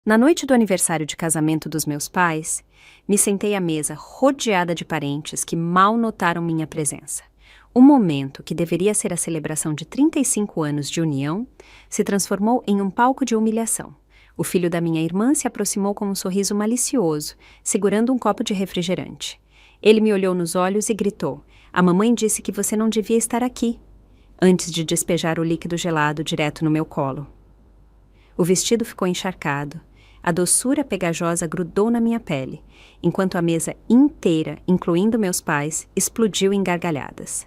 Na noite do aniversário de casamento dos meus pais, me sentei à mesa rodeada de parentes que mal notaram minha presença. O momento que deveria ser a celebração de 35 anos de união se transformou em um palco de humilhação. O filho da minha irmã se aproximou com um sorriso malicioso, segurando um copo de refrigerante. Ele me olhou nos olhos e gritou: "A mamãe disse que você não devia estar aqui", antes de despejar o líquido gelado direto no meu colo. O vestido ficou encharcado. A doçura pegajosa grudou na minha pele, enquanto a mesa inteira, incluindo meus pais, explodiu em gargalhadas.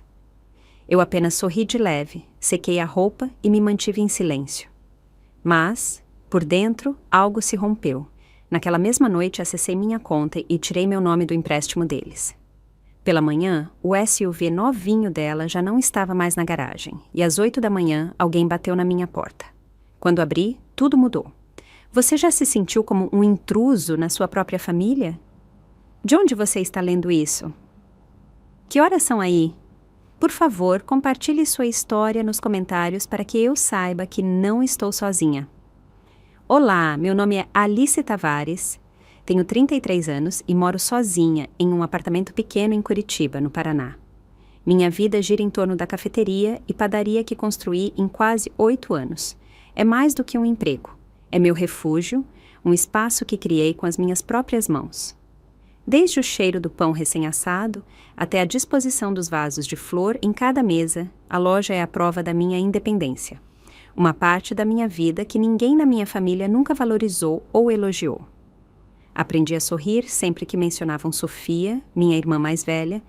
Eu apenas sorri de leve, sequei a roupa e me mantive em silêncio. Mas, por dentro, algo se rompeu. Naquela mesma noite, acessei minha conta e tirei meu nome do empréstimo deles. Pela manhã, o SUV novinho dela já não estava mais na garagem, e às 8 da manhã, alguém bateu na minha porta. Quando abri, tudo mudou. Você já se sentiu como um intruso na sua própria família? De onde você está lendo isso? Que horas são aí? Por favor, compartilhe sua história nos comentários para que eu saiba que não estou sozinha. Olá, meu nome é Alice Tavares, tenho 33 anos e moro sozinha em um apartamento pequeno em Curitiba, no Paraná. Minha vida gira em torno da cafeteria e padaria que construí em quase 8 anos. É mais do que um emprego. É meu refúgio, um espaço que criei com as minhas próprias mãos. Desde o cheiro do pão recém-assado até a disposição dos vasos de flor em cada mesa, a loja é a prova da minha independência. Uma parte da minha vida que ninguém na minha família nunca valorizou ou elogiou. Aprendi a sorrir sempre que mencionavam Sofia, minha irmã mais velha,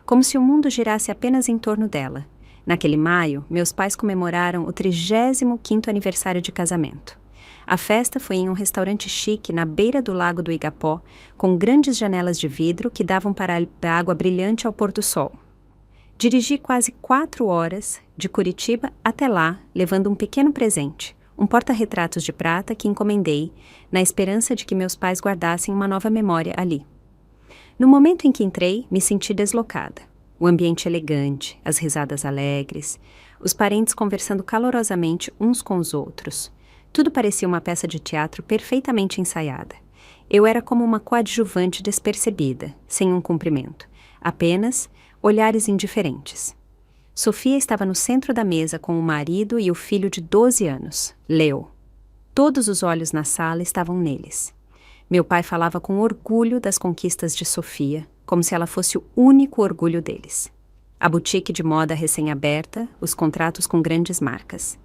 como se o mundo girasse apenas em torno dela. Naquele maio, meus pais comemoraram o 35º aniversário de casamento. A festa foi em um restaurante chique na beira do Lago do Igapó, com grandes janelas de vidro que davam para a água brilhante ao pôr do sol. Dirigi quase 4 horas, de Curitiba até lá, levando um pequeno presente, um porta-retratos de prata que encomendei, na esperança de que meus pais guardassem uma nova memória ali. No momento em que entrei, me senti deslocada. O ambiente elegante, as risadas alegres, os parentes conversando calorosamente uns com os outros. Tudo parecia uma peça de teatro perfeitamente ensaiada. Eu era como uma coadjuvante despercebida, sem um cumprimento. Apenas olhares indiferentes. Sofia estava no centro da mesa com o marido e o filho de 12 anos, Leo. Todos os olhos na sala estavam neles. Meu pai falava com orgulho das conquistas de Sofia, como se ela fosse o único orgulho deles. A boutique de moda recém-aberta, os contratos com grandes marcas.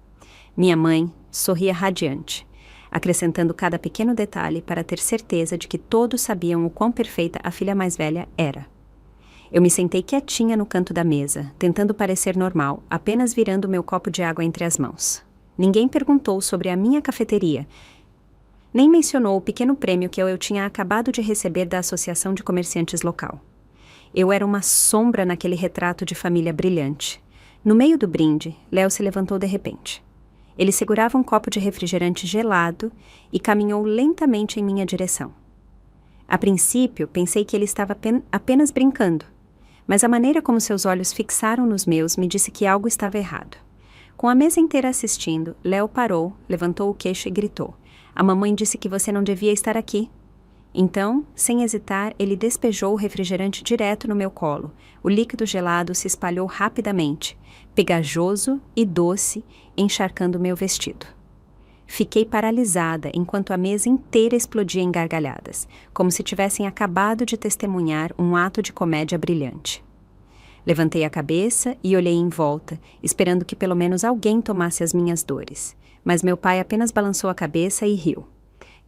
Minha mãe sorria radiante, acrescentando cada pequeno detalhe para ter certeza de que todos sabiam o quão perfeita a filha mais velha era. Eu me sentei quietinha no canto da mesa, tentando parecer normal, apenas virando meu copo de água entre as mãos. Ninguém perguntou sobre a minha cafeteria, nem mencionou o pequeno prêmio que eu tinha acabado de receber da Associação de Comerciantes local. Eu era uma sombra naquele retrato de família brilhante. No meio do brinde, Léo se levantou de repente. Ele segurava um copo de refrigerante gelado e caminhou lentamente em minha direção. A princípio, pensei que ele estava apenas brincando, mas a maneira como seus olhos fixaram nos meus me disse que algo estava errado. Com a mesa inteira assistindo, Léo parou, levantou o queixo e gritou: "A mamãe disse que você não devia estar aqui." Então, sem hesitar, ele despejou o refrigerante direto no meu colo. O líquido gelado se espalhou rapidamente, pegajoso e doce, encharcando meu vestido. Fiquei paralisada enquanto a mesa inteira explodia em gargalhadas, como se tivessem acabado de testemunhar um ato de comédia brilhante. Levantei a cabeça e olhei em volta, esperando que pelo menos alguém tomasse as minhas dores. Mas meu pai apenas balançou a cabeça e riu.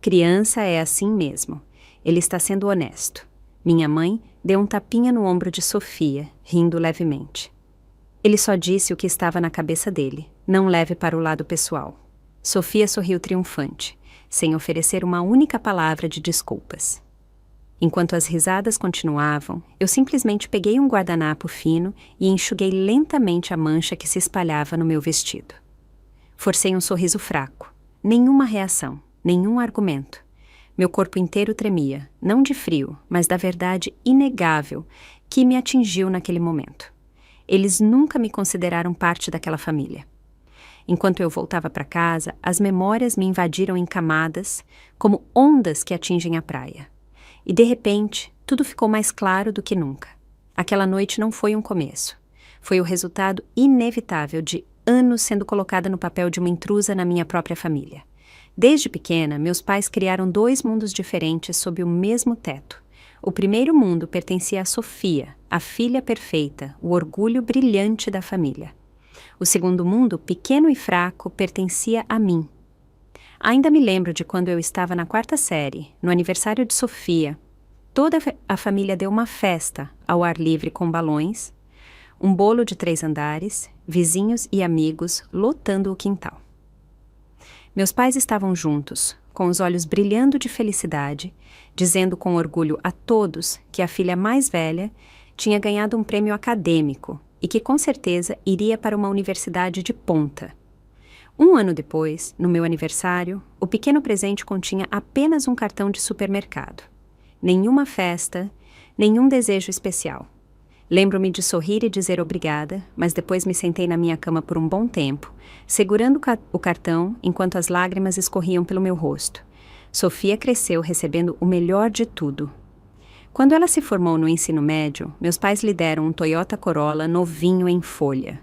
Criança é assim mesmo. Ele está sendo honesto. Minha mãe deu um tapinha no ombro de Sofia, rindo levemente. Ele só disse o que estava na cabeça dele. Não leve para o lado pessoal. Sofia sorriu triunfante, sem oferecer uma única palavra de desculpas. Enquanto as risadas continuavam, eu simplesmente peguei um guardanapo fino e enxuguei lentamente a mancha que se espalhava no meu vestido. Forcei um sorriso fraco. Nenhuma reação, nenhum argumento. Meu corpo inteiro tremia, não de frio, mas da verdade inegável que me atingiu naquele momento. Eles nunca me consideraram parte daquela família. Enquanto eu voltava para casa, as memórias me invadiram em camadas, como ondas que atingem a praia. E de repente, tudo ficou mais claro do que nunca. Aquela noite não foi um começo. Foi o resultado inevitável de anos sendo colocada no papel de uma intrusa na minha própria família. Desde pequena, meus pais criaram 2 mundos diferentes sob o mesmo teto. O primeiro mundo pertencia a Sofia, a filha perfeita, o orgulho brilhante da família. O segundo mundo, pequeno e fraco, pertencia a mim. Ainda me lembro de quando eu estava na 4ª série, no aniversário de Sofia. Toda a família deu uma festa ao ar livre com balões, um bolo de 3 andares, vizinhos e amigos lotando o quintal. Meus pais estavam juntos, com os olhos brilhando de felicidade, dizendo com orgulho a todos que a filha mais velha tinha ganhado um prêmio acadêmico e que com certeza iria para uma universidade de ponta. 1 ano depois, no meu aniversário, o pequeno presente continha apenas um cartão de supermercado. Nenhuma festa, nenhum desejo especial. Lembro-me de sorrir e dizer obrigada, mas depois me sentei na minha cama por um bom tempo, segurando o cartão enquanto as lágrimas escorriam pelo meu rosto. Sofia cresceu recebendo o melhor de tudo. Quando ela se formou no ensino médio, meus pais lhe deram um Toyota Corolla novinho em folha.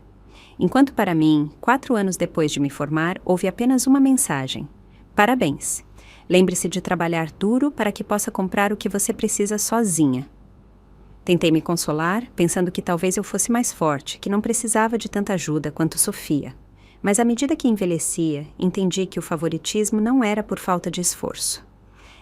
Enquanto para mim, 4 anos depois de me formar, houve apenas uma mensagem. Parabéns! Lembre-se de trabalhar duro para que possa comprar o que você precisa sozinha. Tentei me consolar, pensando que talvez eu fosse mais forte, que não precisava de tanta ajuda quanto Sofia. Mas à medida que envelhecia, entendi que o favoritismo não era por falta de esforço.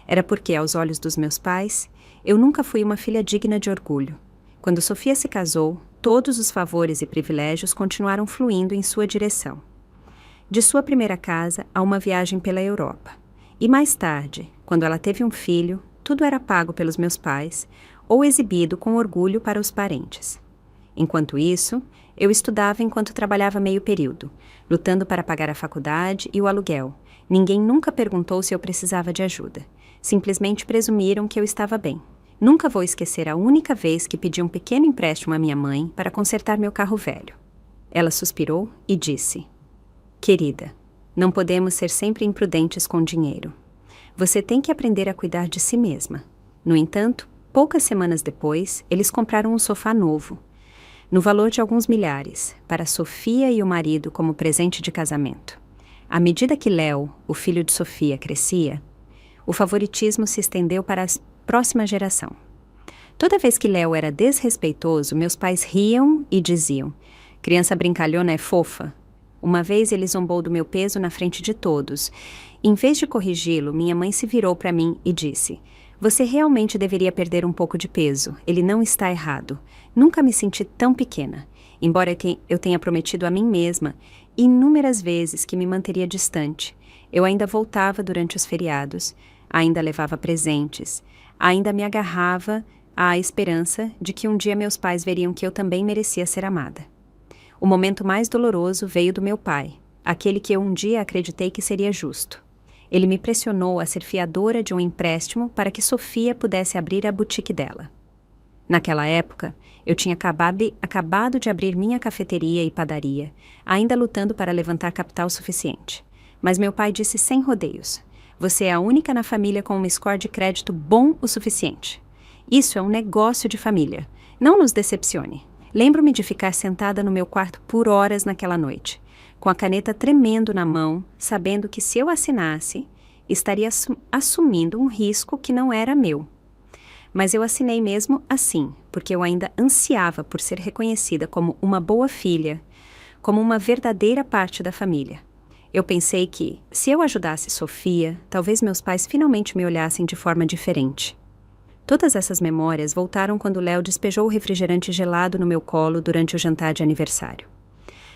Era porque, aos olhos dos meus pais, eu nunca fui uma filha digna de orgulho. Quando Sofia se casou, todos os favores e privilégios continuaram fluindo em sua direção. De sua primeira casa a uma viagem pela Europa. E mais tarde, quando ela teve um filho, tudo era pago pelos meus pais, ou exibido com orgulho para os parentes. Enquanto isso, eu estudava enquanto trabalhava meio período, lutando para pagar a faculdade e o aluguel. Ninguém nunca perguntou se eu precisava de ajuda. Simplesmente presumiram que eu estava bem. Nunca vou esquecer a única vez que pedi um pequeno empréstimo à minha mãe para consertar meu carro velho. Ela suspirou e disse: "Querida, não podemos ser sempre imprudentes com dinheiro. Você tem que aprender a cuidar de si mesma." No entanto, poucas semanas depois, eles compraram um sofá novo, no valor de alguns milhares, para Sofia e o marido como presente de casamento. À medida que Léo, o filho de Sofia, crescia, o favoritismo se estendeu para a próxima geração. Toda vez que Léo era desrespeitoso, meus pais riam e diziam: "Criança brincalhona é fofa." Uma vez ele zombou do meu peso na frente de todos. Em vez de corrigi-lo, minha mãe se virou para mim e disse: "Você realmente deveria perder um pouco de peso. Ele não está errado. Nunca me senti tão pequena. Embora eu tenha prometido a mim mesma inúmeras vezes que me manteria distante, eu ainda voltava durante os feriados, ainda levava presentes, ainda me agarrava à esperança de que um dia meus pais veriam que eu também merecia ser amada. O momento mais doloroso veio do meu pai, aquele que eu um dia acreditei que seria justo. Ele me pressionou a ser fiadora de um empréstimo para que Sofia pudesse abrir a boutique dela. Naquela época, eu tinha acabado de abrir minha cafeteria e padaria, ainda lutando para levantar capital suficiente. Mas meu pai disse sem rodeios: "Você é a única na família com um score de crédito bom o suficiente. Isso é um negócio de família. Não nos decepcione." Lembro-me de ficar sentada no meu quarto por horas naquela noite, com a caneta tremendo na mão, sabendo que se eu assinasse, estaria assumindo um risco que não era meu. Mas eu assinei mesmo assim, porque eu ainda ansiava por ser reconhecida como uma boa filha, como uma verdadeira parte da família. Eu pensei que, se eu ajudasse Sofia, talvez meus pais finalmente me olhassem de forma diferente. Todas essas memórias voltaram quando Léo despejou o refrigerante gelado no meu colo durante o jantar de aniversário.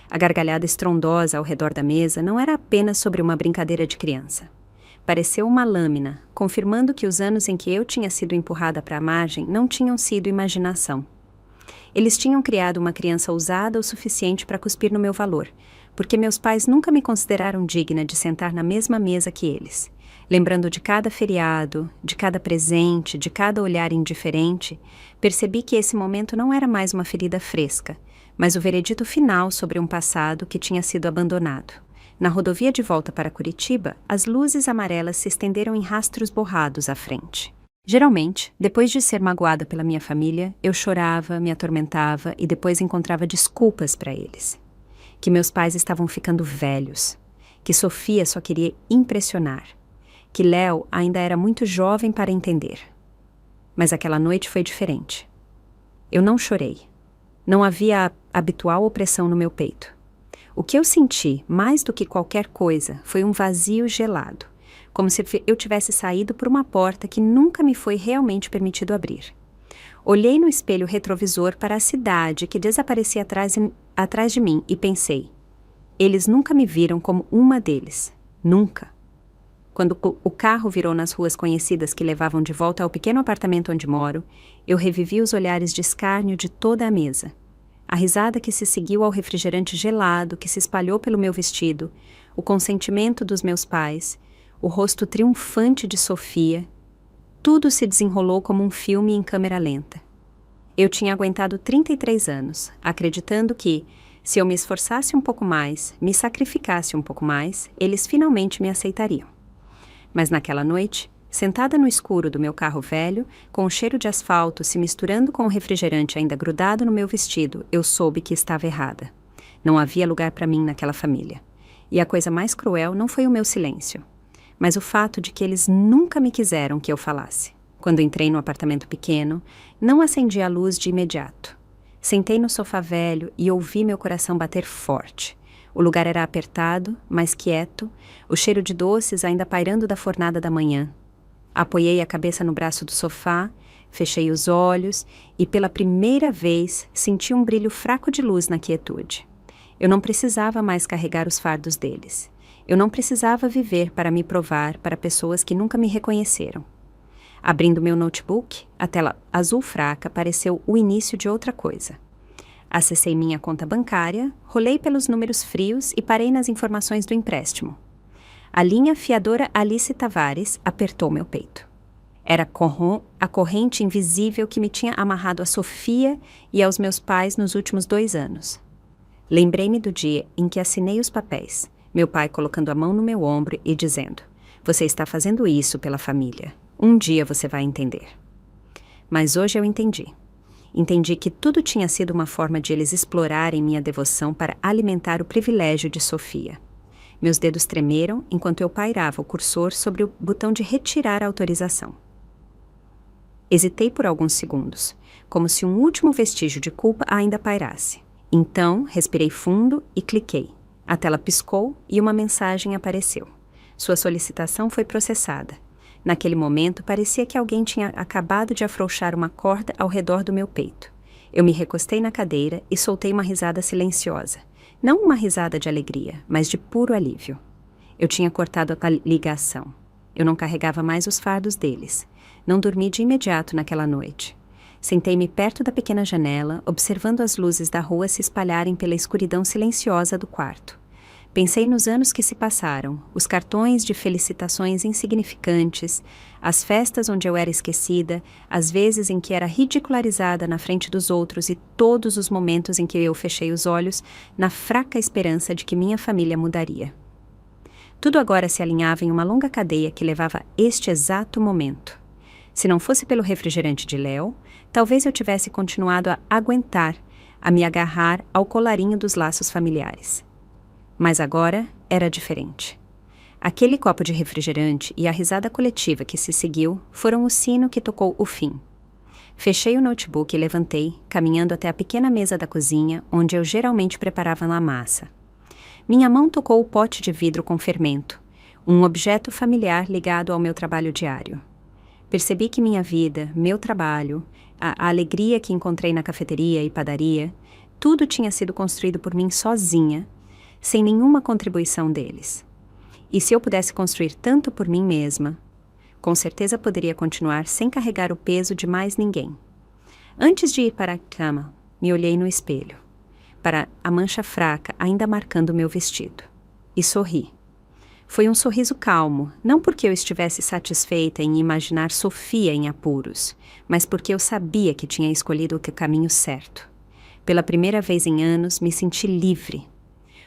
A gargalhada estrondosa ao redor da mesa não era apenas sobre uma brincadeira de criança. Pareceu uma lâmina, confirmando que os anos em que eu tinha sido empurrada para a margem não tinham sido imaginação. Eles tinham criado uma criança ousada o suficiente para cuspir no meu valor, porque meus pais nunca me consideraram digna de sentar na mesma mesa que eles. Lembrando de cada feriado, de cada presente, de cada olhar indiferente, percebi que esse momento não era mais uma ferida fresca, mas o veredito final sobre um passado que tinha sido abandonado. Na rodovia de volta para Curitiba, as luzes amarelas se estenderam em rastros borrados à frente. Geralmente, depois de ser magoada pela minha família, eu chorava, me atormentava e depois encontrava desculpas para eles. Que meus pais estavam ficando velhos, que Sofia só queria impressionar, que Léo ainda era muito jovem para entender. Mas aquela noite foi diferente. Eu não chorei. Não havia a habitual opressão no meu peito. O que eu senti, mais do que qualquer coisa, foi um vazio gelado, como se eu tivesse saído por uma porta que nunca me foi realmente permitido abrir. Olhei no espelho retrovisor para a cidade que desaparecia atrás de mim e pensei, eles nunca me viram como uma deles. Nunca. Quando o carro virou nas ruas conhecidas que levavam de volta ao pequeno apartamento onde moro, eu revivi os olhares de escárnio de toda a mesa. A risada que se seguiu ao refrigerante gelado que se espalhou pelo meu vestido, o consentimento dos meus pais, o rosto triunfante de Sofia, tudo se desenrolou como um filme em câmera lenta. Eu tinha aguentado 33 anos, acreditando que, se eu me esforçasse um pouco mais, me sacrificasse um pouco mais, eles finalmente me aceitariam. Mas naquela noite, sentada no escuro do meu carro velho, com o cheiro de asfalto se misturando com o refrigerante ainda grudado no meu vestido, eu soube que estava errada. Não havia lugar para mim naquela família. E a coisa mais cruel não foi o meu silêncio, mas o fato de que eles nunca me quiseram que eu falasse. Quando entrei no apartamento pequeno, não acendi a luz de imediato. Sentei no sofá velho e ouvi meu coração bater forte. O lugar era apertado, mas quieto, o cheiro de doces ainda pairando da fornada da manhã. Apoiei a cabeça no braço do sofá, fechei os olhos e, pela primeira vez, senti um brilho fraco de luz na quietude. Eu não precisava mais carregar os fardos deles. Eu não precisava viver para me provar para pessoas que nunca me reconheceram. Abrindo meu notebook, a tela azul fraca pareceu o início de outra coisa. Acessei minha conta bancária, rolei pelos números frios e parei nas informações do empréstimo. A linha fiadora Alice Tavares apertou meu peito. Era a corrente invisível que me tinha amarrado a Sofia e aos meus pais nos últimos 2 anos. Lembrei-me do dia em que assinei os papéis, meu pai colocando a mão no meu ombro e dizendo: "Você está fazendo isso pela família. Um dia você vai entender." Mas hoje eu entendi. Entendi que tudo tinha sido uma forma de eles explorarem minha devoção para alimentar o privilégio de Sofia. Meus dedos tremeram enquanto eu pairava o cursor sobre o botão de retirar a autorização. Hesitei por alguns segundos, como se um último vestígio de culpa ainda pairasse. Então, respirei fundo e cliquei. A tela piscou e uma mensagem apareceu. Sua solicitação foi processada. Naquele momento, parecia que alguém tinha acabado de afrouxar uma corda ao redor do meu peito. Eu me recostei na cadeira e soltei uma risada silenciosa. Não uma risada de alegria, mas de puro alívio. Eu tinha cortado a ligação. Eu não carregava mais os fardos deles. Não dormi de imediato naquela noite. Sentei-me perto da pequena janela, observando as luzes da rua se espalharem pela escuridão silenciosa do quarto. Pensei nos anos que se passaram, os cartões de felicitações insignificantes, as festas onde eu era esquecida, as vezes em que era ridicularizada na frente dos outros e todos os momentos em que eu fechei os olhos na fraca esperança de que minha família mudaria. Tudo agora se alinhava em uma longa cadeia que levava a este exato momento. Se não fosse pelo refrigerante de Léo, talvez eu tivesse continuado a aguentar, a me agarrar ao colarinho dos laços familiares. Mas agora era diferente. Aquele copo de refrigerante e a risada coletiva que se seguiu foram o sino que tocou o fim. Fechei o notebook e levantei, caminhando até a pequena mesa da cozinha, onde eu geralmente preparava a massa. Minha mão tocou o pote de vidro com fermento, um objeto familiar ligado ao meu trabalho diário. Percebi que minha vida, meu trabalho, a alegria que encontrei na cafeteria e padaria, tudo tinha sido construído por mim sozinha, sem nenhuma contribuição deles. E se eu pudesse construir tanto por mim mesma, com certeza poderia continuar sem carregar o peso de mais ninguém. Antes de ir para a cama, me olhei no espelho, para a mancha fraca ainda marcando meu vestido, e sorri. Foi um sorriso calmo, não porque eu estivesse satisfeita em imaginar Sofia em apuros, mas porque eu sabia que tinha escolhido o caminho certo. Pela primeira vez em anos, me senti livre.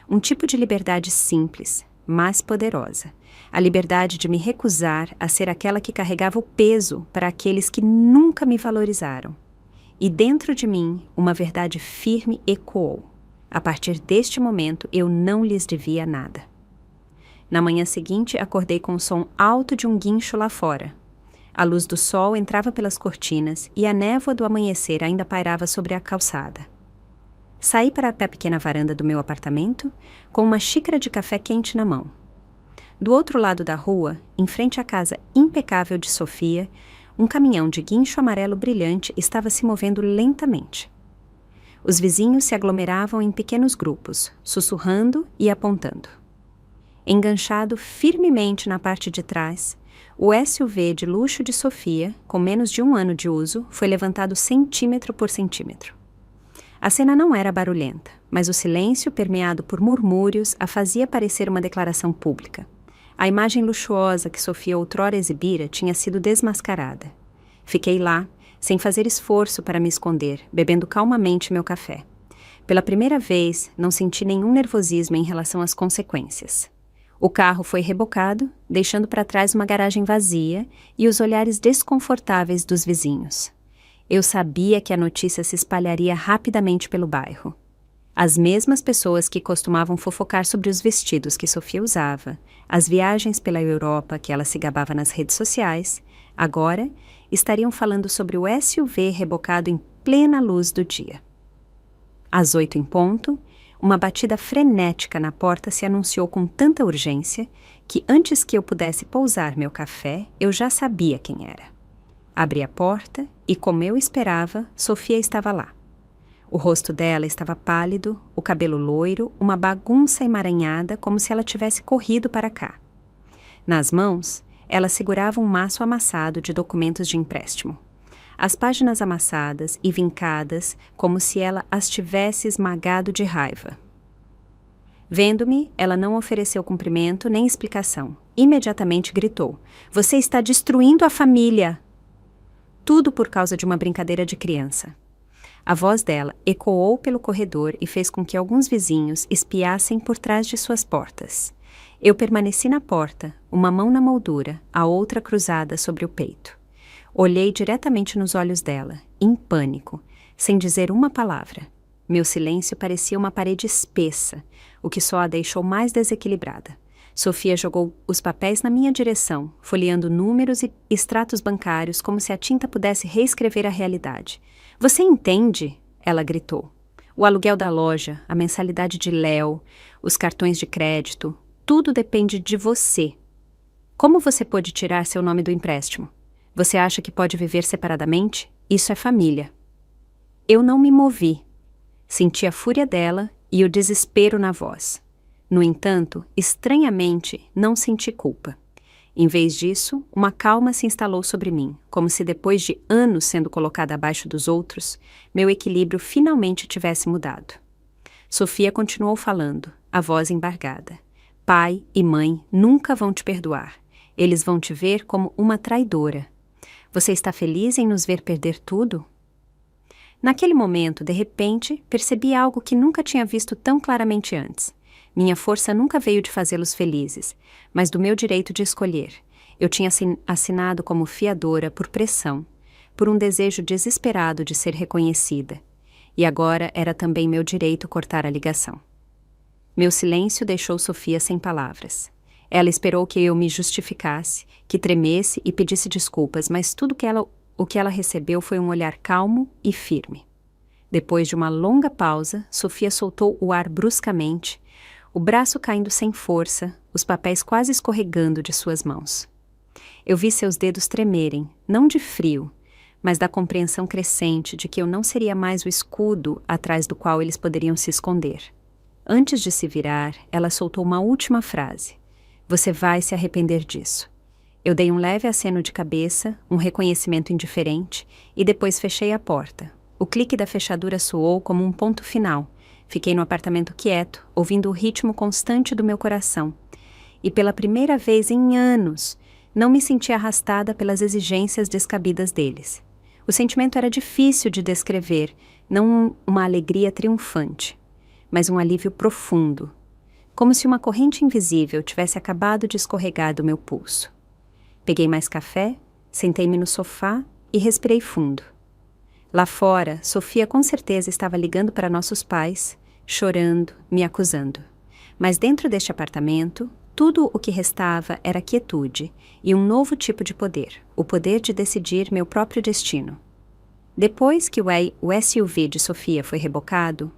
Um tipo de liberdade simples, mas poderosa. A liberdade de me recusar a ser aquela que carregava o peso para aqueles que nunca me valorizaram. E dentro de mim, uma verdade firme ecoou. A partir deste momento, eu não lhes devia nada. Na manhã seguinte, acordei com o som alto de um guincho lá fora. A luz do sol entrava pelas cortinas e a névoa do amanhecer ainda pairava sobre a calçada. Saí para a pequena varanda do meu apartamento com uma xícara de café quente na mão. Do outro lado da rua, em frente à casa impecável de Sofia, um caminhão de guincho amarelo brilhante estava se movendo lentamente. Os vizinhos se aglomeravam em pequenos grupos, sussurrando e apontando. Enganchado firmemente na parte de trás, o SUV de luxo de Sofia, com menos de 1 ano de uso, foi levantado centímetro por centímetro. A cena não era barulhenta, mas o silêncio, permeado por murmúrios, a fazia parecer uma declaração pública. A imagem luxuosa que Sofia outrora exibira tinha sido desmascarada. Fiquei lá, sem fazer esforço para me esconder, bebendo calmamente meu café. Pela primeira vez, não senti nenhum nervosismo em relação às consequências. O carro foi rebocado, deixando para trás uma garagem vazia e os olhares desconfortáveis dos vizinhos. Eu sabia que a notícia se espalharia rapidamente pelo bairro. As mesmas pessoas que costumavam fofocar sobre os vestidos que Sofia usava, as viagens pela Europa que ela se gabava nas redes sociais, agora estariam falando sobre o SUV rebocado em plena luz do dia. Às 8 em ponto, uma batida frenética na porta se anunciou com tanta urgência que antes que eu pudesse pousar meu café, eu já sabia quem era. Abri a porta e, como eu esperava, Sofia estava lá. O rosto dela estava pálido, o cabelo loiro, uma bagunça emaranhada como se ela tivesse corrido para cá. Nas mãos, ela segurava um maço amassado de documentos de empréstimo. As páginas amassadas e vincadas como se ela as tivesse esmagado de raiva. Vendo-me, ela não ofereceu cumprimento nem explicação. Imediatamente gritou: "Você está destruindo a família!" Tudo por causa de uma brincadeira de criança. A voz dela ecoou pelo corredor e fez com que alguns vizinhos espiassem por trás de suas portas. Eu permaneci na porta, uma mão na moldura, a outra cruzada sobre o peito. Olhei diretamente nos olhos dela, em pânico, sem dizer uma palavra. Meu silêncio parecia uma parede espessa, o que só a deixou mais desequilibrada. Sofia jogou os papéis na minha direção, folheando números e extratos bancários como se a tinta pudesse reescrever a realidade. "Você entende?" ela gritou. "O aluguel da loja, a mensalidade de Léo, os cartões de crédito, tudo depende de você. Como você pôde tirar seu nome do empréstimo? Você acha que pode viver separadamente? Isso é família." Eu não me movi. Senti a fúria dela e o desespero na voz. No entanto, estranhamente, não senti culpa. Em vez disso, uma calma se instalou sobre mim, como se depois de anos sendo colocada abaixo dos outros, meu equilíbrio finalmente tivesse mudado. Sofia continuou falando, a voz embargada. "Pai e mãe nunca vão te perdoar. Eles vão te ver como uma traidora. Você está feliz em nos ver perder tudo?" Naquele momento, de repente, percebi algo que nunca tinha visto tão claramente antes. Minha força nunca veio de fazê-los felizes, mas do meu direito de escolher. Eu tinha assinado como fiadora por pressão, por um desejo desesperado de ser reconhecida. E agora era também meu direito cortar a ligação. Meu silêncio deixou Sofia sem palavras. Ela esperou que eu me justificasse, que tremesse e pedisse desculpas, mas tudo o que ela recebeu foi um olhar calmo e firme. Depois de uma longa pausa, Sofia soltou o ar bruscamente, o braço caindo sem força, os papéis quase escorregando de suas mãos. Eu vi seus dedos tremerem, não de frio, mas da compreensão crescente de que eu não seria mais o escudo atrás do qual eles poderiam se esconder. Antes de se virar, ela soltou uma última frase. "Você vai se arrepender disso." Eu dei um leve aceno de cabeça, um reconhecimento indiferente, e depois fechei a porta. O clique da fechadura soou como um ponto final. Fiquei no apartamento quieto, ouvindo o ritmo constante do meu coração. E pela primeira vez em anos, não me senti arrastada pelas exigências descabidas deles. O sentimento era difícil de descrever, não uma alegria triunfante, mas um alívio profundo, como se uma corrente invisível tivesse acabado de escorregar do meu pulso. Peguei mais café, sentei-me no sofá e respirei fundo. Lá fora, Sofia com certeza estava ligando para nossos pais, chorando, me acusando. Mas dentro deste apartamento, tudo o que restava era quietude e um novo tipo de poder, o poder de decidir meu próprio destino. Depois que o SUV de Sofia foi rebocado,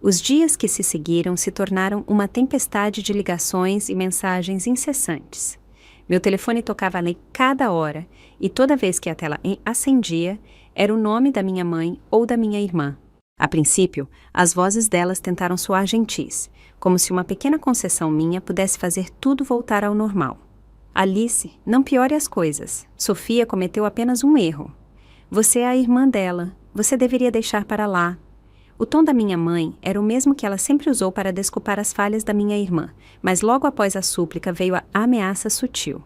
os dias que se seguiram se tornaram uma tempestade de ligações e mensagens incessantes. Meu telefone tocava ali cada hora e toda vez que a tela acendia, era o nome da minha mãe ou da minha irmã. A princípio, as vozes delas tentaram soar gentis, como se uma pequena concessão minha pudesse fazer tudo voltar ao normal. Alice, não piore as coisas. Sofia cometeu apenas um erro. Você é a irmã dela. Você deveria deixar para lá. O tom da minha mãe era o mesmo que ela sempre usou para desculpar as falhas da minha irmã, mas logo após a súplica veio a ameaça sutil.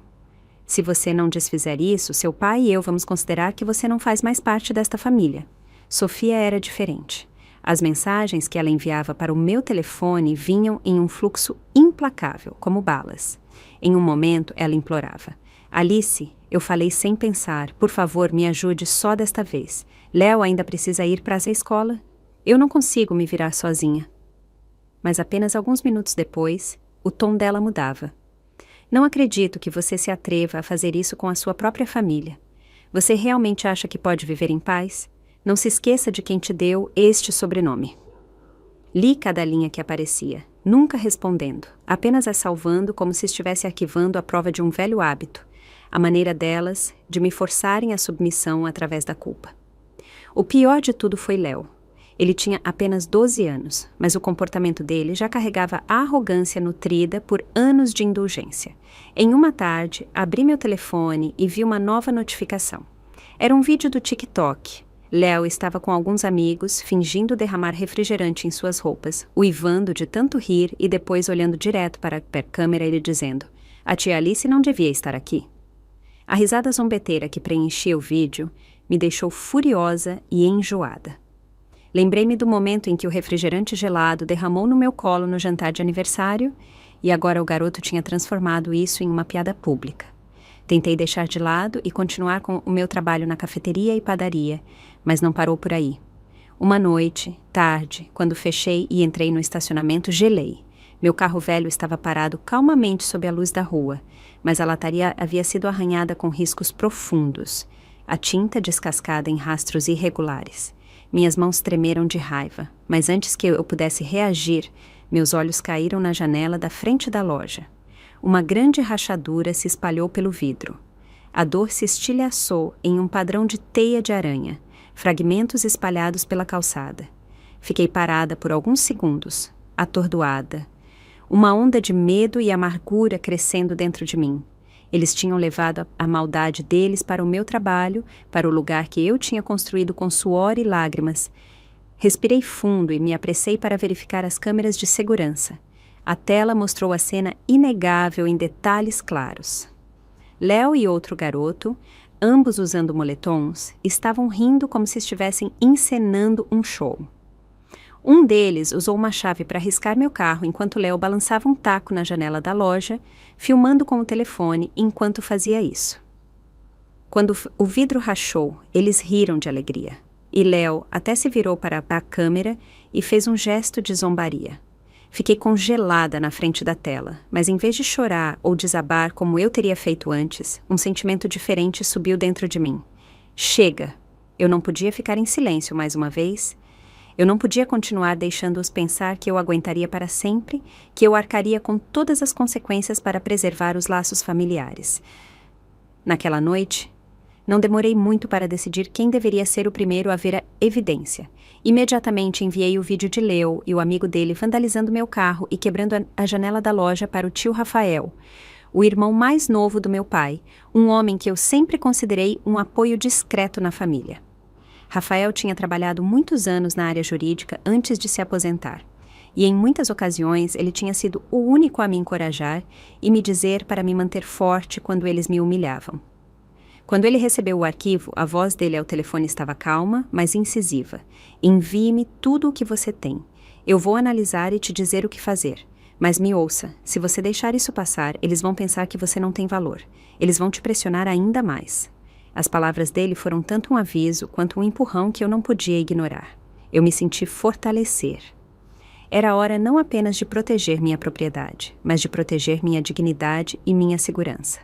Se você não desfizer isso, seu pai e eu vamos considerar que você não faz mais parte desta família. Sofia era diferente. As mensagens que ela enviava para o meu telefone vinham em um fluxo implacável, como balas. Em um momento, ela implorava. Alice, eu falei sem pensar, por favor, me ajude só desta vez. Léo ainda precisa ir para a escola. Eu não consigo me virar sozinha. Mas apenas alguns minutos depois, o tom dela mudava. Não acredito que você se atreva a fazer isso com a sua própria família. Você realmente acha que pode viver em paz? Não se esqueça de quem te deu este sobrenome. Li cada linha que aparecia, nunca respondendo, apenas as salvando como se estivesse arquivando a prova de um velho hábito, a maneira delas de me forçarem à submissão através da culpa. O pior de tudo foi Léo. Ele tinha apenas 12 anos, mas o comportamento dele já carregava a arrogância nutrida por anos de indulgência. Em uma tarde, abri meu telefone e vi uma nova notificação. Era um vídeo do TikTok. Léo estava com alguns amigos, fingindo derramar refrigerante em suas roupas, uivando de tanto rir e depois olhando direto para a câmera e dizendo: "A tia Alice não devia estar aqui." A risada zombeteira que preenchia o vídeo me deixou furiosa e enjoada. Lembrei-me do momento em que o refrigerante gelado derramou no meu colo no jantar de aniversário e agora o garoto tinha transformado isso em uma piada pública. Tentei deixar de lado e continuar com o meu trabalho na cafeteria e padaria, mas não parou por aí. Uma noite, tarde, quando fechei e entrei no estacionamento, gelei. Meu carro velho estava parado calmamente sob a luz da rua, mas a lataria havia sido arranhada com riscos profundos, a tinta descascada em rastros irregulares. Minhas mãos tremeram de raiva, mas antes que eu pudesse reagir, meus olhos caíram na janela da frente da loja. Uma grande rachadura se espalhou pelo vidro. A dor se estilhaçou em um padrão de teia de aranha, fragmentos espalhados pela calçada. Fiquei parada por alguns segundos, atordoada. Uma onda de medo e amargura crescendo dentro de mim. Eles tinham levado a maldade deles para o meu trabalho, para o lugar que eu tinha construído com suor e lágrimas. Respirei fundo e me apressei para verificar as câmeras de segurança. A tela mostrou a cena inegável em detalhes claros. Léo e outro garoto, ambos usando moletons, estavam rindo como se estivessem encenando um show. Um deles usou uma chave para riscar meu carro enquanto Léo balançava um taco na janela da loja, filmando com o telefone enquanto fazia isso. Quando o vidro rachou, eles riram de alegria. E Léo até se virou para a câmera e fez um gesto de zombaria. Fiquei congelada na frente da tela, mas em vez de chorar ou desabar como eu teria feito antes, um sentimento diferente subiu dentro de mim. Chega! Eu não podia ficar em silêncio mais uma vez. Eu não podia continuar deixando-os pensar que eu aguentaria para sempre, que eu arcaria com todas as consequências para preservar os laços familiares. Naquela noite, não demorei muito para decidir quem deveria ser o primeiro a ver a evidência. Imediatamente enviei o vídeo de Léo e o amigo dele vandalizando meu carro e quebrando a janela da loja para o tio Rafael, o irmão mais novo do meu pai, um homem que eu sempre considerei um apoio discreto na família. Rafael tinha trabalhado muitos anos na área jurídica antes de se aposentar, e em muitas ocasiões ele tinha sido o único a me encorajar e me dizer para me manter forte quando eles me humilhavam. Quando ele recebeu o arquivo, a voz dele ao telefone estava calma, mas incisiva. "Envie-me tudo o que você tem. Eu vou analisar e te dizer o que fazer. Mas me ouça, se você deixar isso passar, eles vão pensar que você não tem valor. Eles vão te pressionar ainda mais. As palavras dele foram tanto um aviso quanto um empurrão que eu não podia ignorar. Eu me senti fortalecer. Era hora não apenas de proteger minha propriedade, mas de proteger minha dignidade e minha segurança.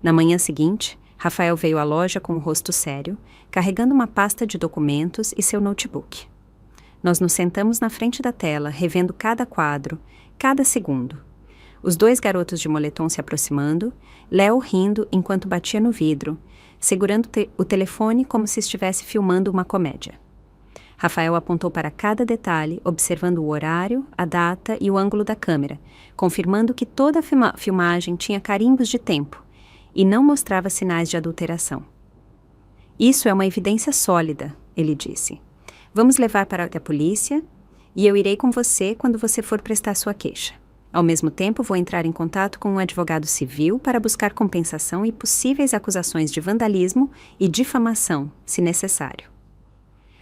Na manhã seguinte, Rafael veio à loja com o rosto sério, carregando uma pasta de documentos e seu notebook. Nós nos sentamos na frente da tela, revendo cada quadro, cada segundo. Os 2 garotos de moletom se aproximando, Léo rindo enquanto batia no vidro, segurando o telefone como se estivesse filmando uma comédia. Rafael apontou para cada detalhe, observando o horário, a data e o ângulo da câmera, confirmando que toda a filmagem tinha carimbos de tempo e não mostrava sinais de adulteração. Isso é uma evidência sólida, ele disse. Vamos levar para a polícia e eu irei com você quando você for prestar sua queixa. Ao mesmo tempo, vou entrar em contato com um advogado civil para buscar compensação e possíveis acusações de vandalismo e difamação, se necessário.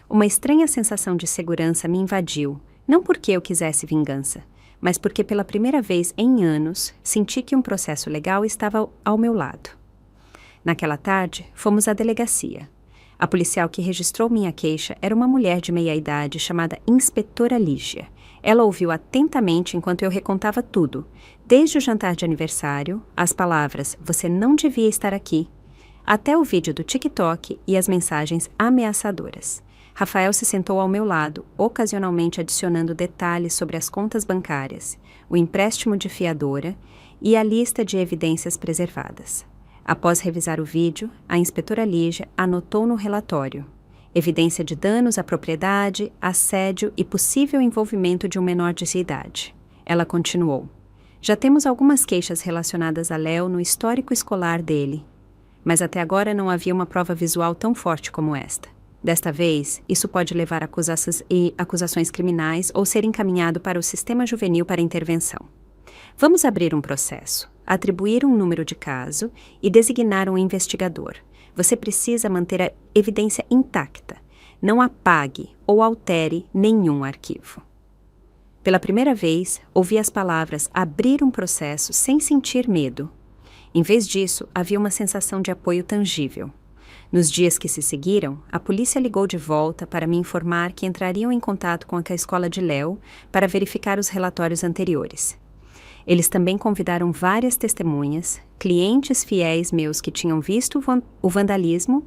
Uma estranha sensação de segurança me invadiu, não porque eu quisesse vingança, mas porque pela primeira vez em anos senti que um processo legal estava ao meu lado. Naquela tarde, fomos à delegacia. A policial que registrou minha queixa era uma mulher de meia-idade chamada Inspetora Lígia. Ela ouviu atentamente enquanto eu recontava tudo, desde o jantar de aniversário, as palavras "você não devia estar aqui", até o vídeo do TikTok e as mensagens ameaçadoras. Rafael se sentou ao meu lado, ocasionalmente adicionando detalhes sobre as contas bancárias, o empréstimo de fiadora e a lista de evidências preservadas. Após revisar o vídeo, a inspetora Lígia anotou no relatório evidência de danos à propriedade, assédio e possível envolvimento de um menor de idade. Ela continuou. Já temos algumas queixas relacionadas a Léo no histórico escolar dele, mas até agora não havia uma prova visual tão forte como esta. Desta vez, isso pode levar a acusações criminais ou ser encaminhado para o sistema juvenil para intervenção. Vamos abrir um processo, atribuir um número de caso e designar um investigador. Você precisa manter a evidência intacta. Não apague ou altere nenhum arquivo. Pela primeira vez, ouvi as palavras abrir um processo sem sentir medo. Em vez disso, havia uma sensação de apoio tangível. Nos dias que se seguiram, a polícia ligou de volta para me informar que entrariam em contato com a escola de Léo para verificar os relatórios anteriores. Eles também convidaram várias testemunhas, clientes fiéis meus que tinham visto o vandalismo,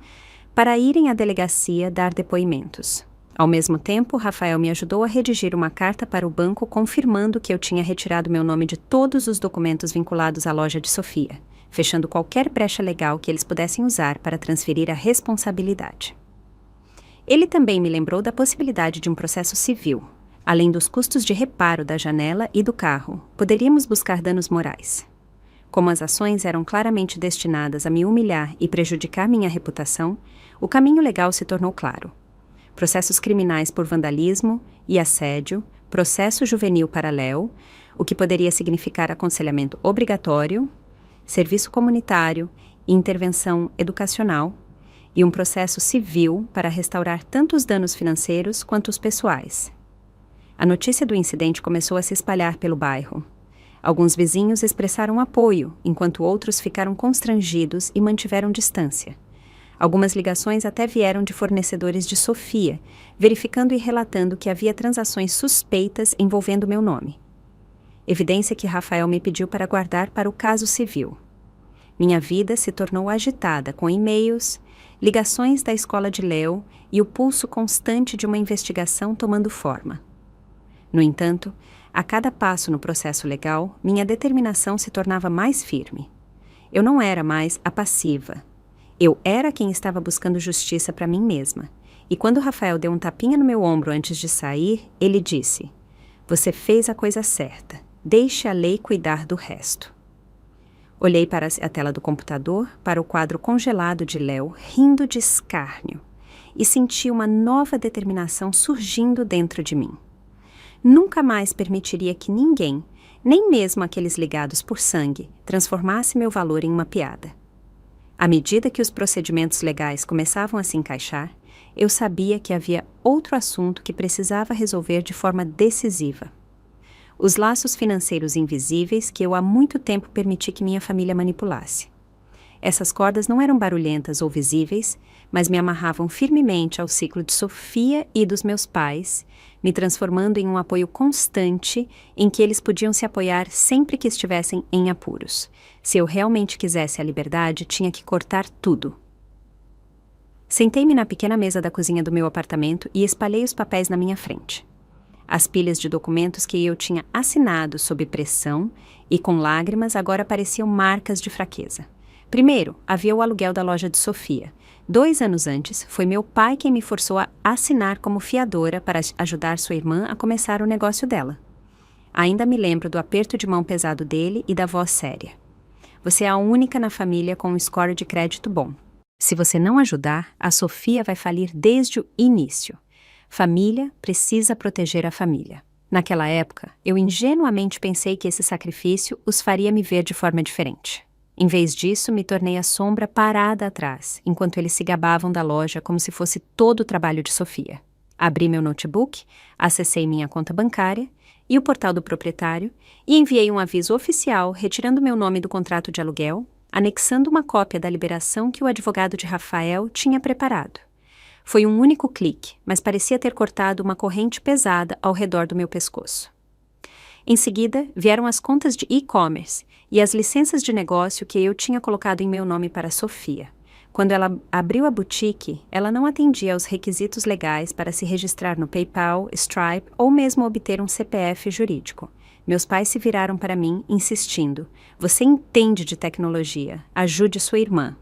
para irem à delegacia dar depoimentos. Ao mesmo tempo, Rafael me ajudou a redigir uma carta para o banco confirmando que eu tinha retirado meu nome de todos os documentos vinculados à loja de Sofia, fechando qualquer brecha legal que eles pudessem usar para transferir a responsabilidade. Ele também me lembrou da possibilidade de um processo civil. Além dos custos de reparo da janela e do carro, poderíamos buscar danos morais. Como as ações eram claramente destinadas a me humilhar e prejudicar minha reputação, o caminho legal se tornou claro. Processos criminais por vandalismo e assédio, processo juvenil para Léo, o que poderia significar aconselhamento obrigatório, serviço comunitário e intervenção educacional, e um processo civil para restaurar tanto os danos financeiros quanto os pessoais. A notícia do incidente começou a se espalhar pelo bairro. Alguns vizinhos expressaram apoio, enquanto outros ficaram constrangidos e mantiveram distância. Algumas ligações até vieram de fornecedores de Sofia, verificando e relatando que havia transações suspeitas envolvendo meu nome. Evidência que Rafael me pediu para guardar para o caso civil. Minha vida se tornou agitada com e-mails, ligações da escola de Léo e o pulso constante de uma investigação tomando forma. No entanto, a cada passo no processo legal, minha determinação se tornava mais firme. Eu não era mais a passiva. Eu era quem estava buscando justiça para mim mesma. E quando Rafael deu um tapinha no meu ombro antes de sair, ele disse: "Você fez a coisa certa. Deixe a lei cuidar do resto." Olhei para a tela do computador, para o quadro congelado de Léo, rindo de escárnio, e senti uma nova determinação surgindo dentro de mim. Nunca mais permitiria que ninguém, nem mesmo aqueles ligados por sangue, transformasse meu valor em uma piada. À medida que os procedimentos legais começavam a se encaixar, eu sabia que havia outro assunto que precisava resolver de forma decisiva. Os laços financeiros invisíveis que eu há muito tempo permiti que minha família manipulasse. Essas cordas não eram barulhentas ou visíveis, mas me amarravam firmemente ao ciclo de Sofia e dos meus pais, me transformando em um apoio constante em que eles podiam se apoiar sempre que estivessem em apuros. Se eu realmente quisesse a liberdade, tinha que cortar tudo. Sentei-me na pequena mesa da cozinha do meu apartamento e espalhei os papéis na minha frente. As pilhas de documentos que eu tinha assinado sob pressão e com lágrimas agora pareciam marcas de fraqueza. Primeiro, havia o aluguel da loja de Sofia. 2 anos antes, foi meu pai quem me forçou a assinar como fiadora para ajudar sua irmã a começar o negócio dela. Ainda me lembro do aperto de mão pesado dele e da voz séria. Você é a única na família com um score de crédito bom. Se você não ajudar, a Sofia vai falir desde o início. Família precisa proteger a família. Naquela época, eu ingenuamente pensei que esse sacrifício os faria me ver de forma diferente. Em vez disso, me tornei a sombra parada atrás, enquanto eles se gabavam da loja como se fosse todo o trabalho de Sofia. Abri meu notebook, acessei minha conta bancária e o portal do proprietário e enviei um aviso oficial retirando meu nome do contrato de aluguel, anexando uma cópia da liberação que o advogado de Rafael tinha preparado. Foi um único clique, mas parecia ter cortado uma corrente pesada ao redor do meu pescoço. Em seguida, vieram as contas de e-commerce e as licenças de negócio que eu tinha colocado em meu nome para Sofia. Quando ela abriu a boutique, ela não atendia aos requisitos legais para se registrar no PayPal, Stripe ou mesmo obter um CPF jurídico. Meus pais se viraram para mim, insistindo: "Você entende de tecnologia, ajude sua irmã."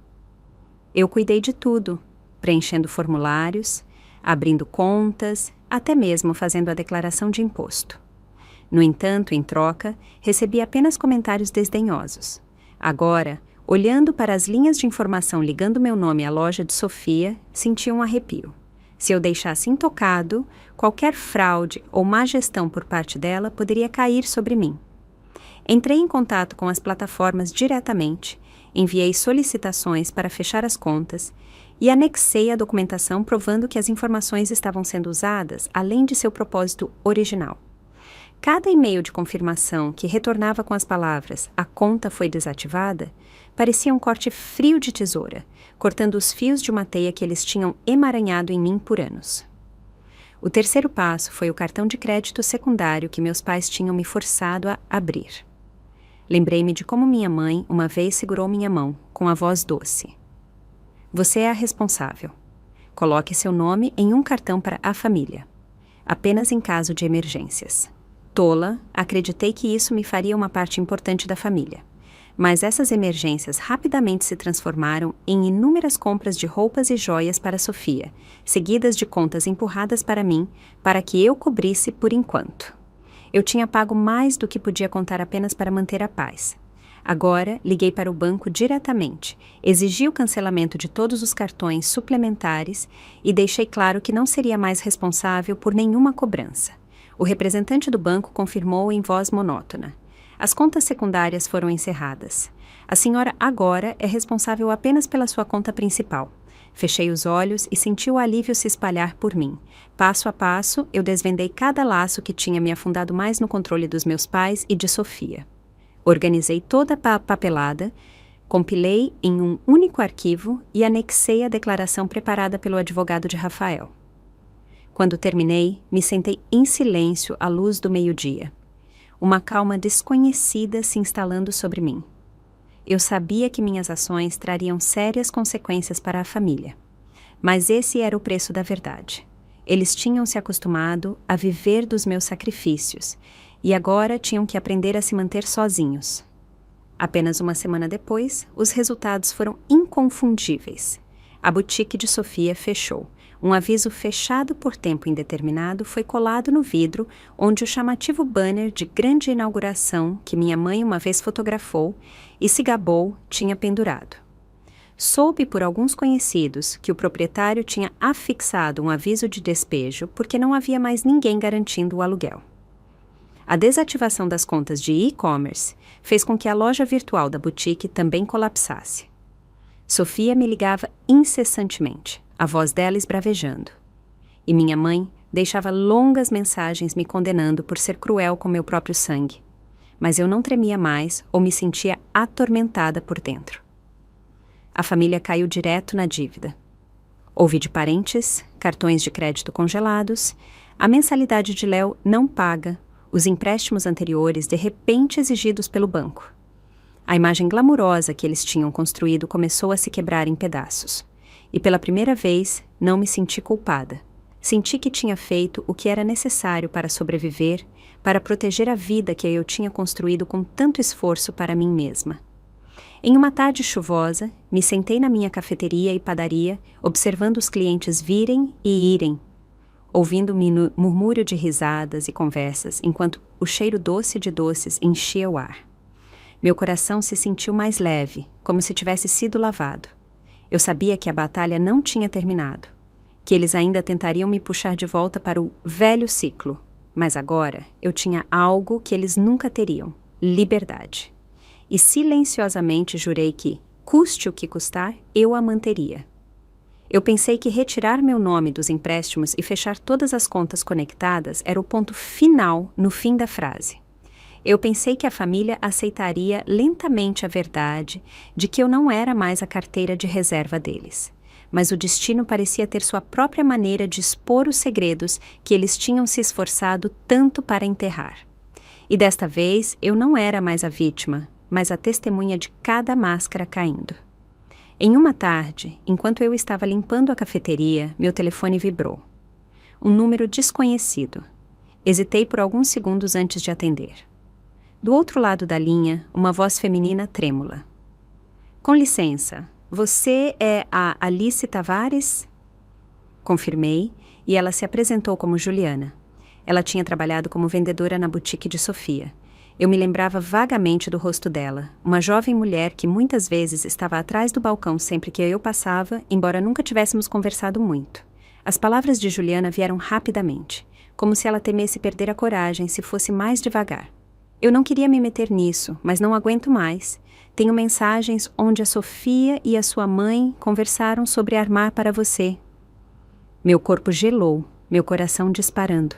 Eu cuidei de tudo, preenchendo formulários, abrindo contas, até mesmo fazendo a declaração de imposto. No entanto, em troca, recebi apenas comentários desdenhosos. Agora, olhando para as linhas de informação ligando meu nome à loja de Sofia, senti um arrepio. Se eu deixasse intocado, qualquer fraude ou má gestão por parte dela poderia cair sobre mim. Entrei em contato com as plataformas diretamente, enviei solicitações para fechar as contas e anexei a documentação provando que as informações estavam sendo usadas além de seu propósito original. Cada e-mail de confirmação que retornava com as palavras "a conta foi desativada" parecia um corte frio de tesoura, cortando os fios de uma teia que eles tinham emaranhado em mim por anos. O terceiro passo foi o cartão de crédito secundário que meus pais tinham me forçado a abrir. Lembrei-me de como minha mãe uma vez segurou minha mão, com a voz doce. "Você é a responsável. Coloque seu nome em um cartão para a família. Apenas em caso de emergências." Tola, acreditei que isso me faria uma parte importante da família. Mas essas emergências rapidamente se transformaram em inúmeras compras de roupas e joias para Sofia, seguidas de contas empurradas para mim, para que eu cobrisse por enquanto. Eu tinha pago mais do que podia contar apenas para manter a paz. Agora, liguei para o banco diretamente, exigi o cancelamento de todos os cartões suplementares e deixei claro que não seria mais responsável por nenhuma cobrança. O representante do banco confirmou em voz monótona: "As contas secundárias foram encerradas. A senhora agora é responsável apenas pela sua conta principal." Fechei os olhos e senti o alívio se espalhar por mim. Passo a passo, eu desvendei cada laço que tinha me afundado mais no controle dos meus pais e de Sofia. Organizei toda a papelada, compilei em um único arquivo e anexei a declaração preparada pelo advogado de Rafael. Quando terminei, me sentei em silêncio à luz do meio-dia. Uma calma desconhecida se instalando sobre mim. Eu sabia que minhas ações trariam sérias consequências para a família. Mas esse era o preço da verdade. Eles tinham se acostumado a viver dos meus sacrifícios e agora tinham que aprender a se manter sozinhos. Apenas uma semana depois, os resultados foram inconfundíveis. A boutique de Sofia fechou. Um aviso fechado por tempo indeterminado foi colado no vidro, onde o chamativo banner de grande inauguração que minha mãe uma vez fotografou e se gabou tinha pendurado. Soube por alguns conhecidos que o proprietário tinha afixado um aviso de despejo porque não havia mais ninguém garantindo o aluguel. A desativação das contas de e-commerce fez com que a loja virtual da boutique também colapsasse. Sofia me ligava incessantemente, a voz dela esbravejando. E minha mãe Deixava longas mensagens me condenando por ser cruel com meu próprio sangue. Mas eu não tremia mais ou me sentia atormentada por dentro. A família caiu direto na dívida. Ouvi de parentes, cartões de crédito congelados, a mensalidade de Léo não paga, os empréstimos anteriores de repente exigidos pelo banco. A imagem glamurosa que eles tinham construído começou a se quebrar em pedaços. E pela primeira vez, não me senti culpada. Senti que tinha feito o que era necessário para sobreviver, para proteger a vida que eu tinha construído com tanto esforço para mim mesma. Em uma tarde chuvosa, me sentei na minha cafeteria e padaria, observando os clientes virem e irem, ouvindo o murmúrio de risadas e conversas, enquanto o cheiro doce de doces enchia o ar. Meu coração se sentiu mais leve, como se tivesse sido lavado. Eu sabia que a batalha não tinha terminado, que eles ainda tentariam me puxar de volta para o velho ciclo, mas agora eu tinha algo que eles nunca teriam: liberdade. E silenciosamente jurei que, custe o que custar, eu a manteria. Eu pensei que retirar meu nome dos empréstimos e fechar todas as contas conectadas era o ponto final no fim da frase. Eu pensei que a família aceitaria lentamente a verdade de que eu não era mais a carteira de reserva deles. Mas o destino parecia ter sua própria maneira de expor os segredos que eles tinham se esforçado tanto para enterrar. E desta vez eu não era mais a vítima, mas a testemunha de cada máscara caindo. Em uma tarde, enquanto eu estava limpando a cafeteria, meu telefone vibrou. Um número desconhecido. Hesitei por alguns segundos antes de atender. Do outro lado da linha, uma voz feminina trêmula. Com licença, você é a Alice Tavares? Confirmei, e ela se apresentou como Juliana. Ela tinha trabalhado como vendedora na boutique de Sofia. Eu me lembrava vagamente do rosto dela, uma jovem mulher que muitas vezes estava atrás do balcão sempre que eu passava, embora nunca tivéssemos conversado muito. As palavras de Juliana vieram rapidamente, como se ela temesse perder a coragem se fosse mais devagar. Eu não queria me meter nisso, mas não aguento mais. Tenho mensagens onde a Sofia e a sua mãe conversaram sobre armar para você. Meu corpo gelou, meu coração disparando.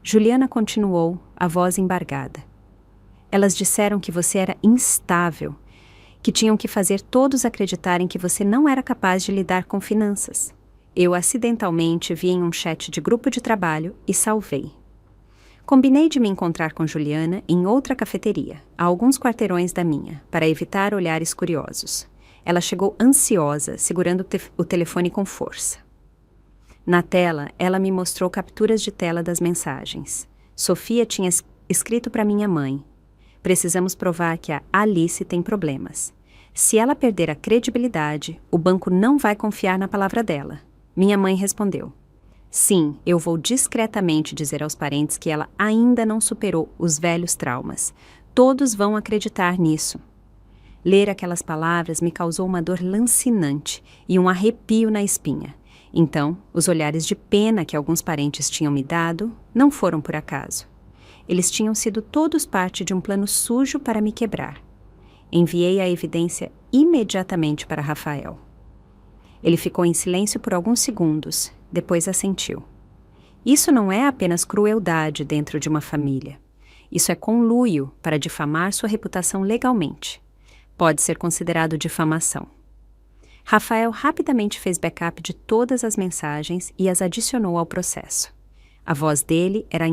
Juliana continuou, a voz embargada. Elas disseram que você era instável, que tinham que fazer todos acreditarem que você não era capaz de lidar com finanças. Eu acidentalmente vi em um chat de grupo de trabalho e salvei. Combinei de me encontrar com Juliana em outra cafeteria, a alguns quarteirões da minha, para evitar olhares curiosos. Ela chegou ansiosa, segurando o telefone com força. Na tela, ela me mostrou capturas de tela das mensagens. Sofia tinha escrito para minha mãe: precisamos provar que a Alice tem problemas. Se ela perder a credibilidade, o banco não vai confiar na palavra dela. Minha mãe respondeu: sim, eu vou discretamente dizer aos parentes que ela ainda não superou os velhos traumas. Todos vão acreditar nisso. Ler aquelas palavras me causou uma dor lancinante e um arrepio na espinha. Então, os olhares de pena que alguns parentes tinham me dado não foram por acaso. Eles tinham sido todos parte de um plano sujo para me quebrar. Enviei a evidência imediatamente para Rafael. Ele ficou em silêncio por alguns segundos, depois assentiu. Isso não é apenas crueldade dentro de uma família. Isso é conluio para difamar sua reputação legalmente. Pode ser considerado difamação. Rafael rapidamente fez backup de todas as mensagens e as adicionou ao processo. A voz dele era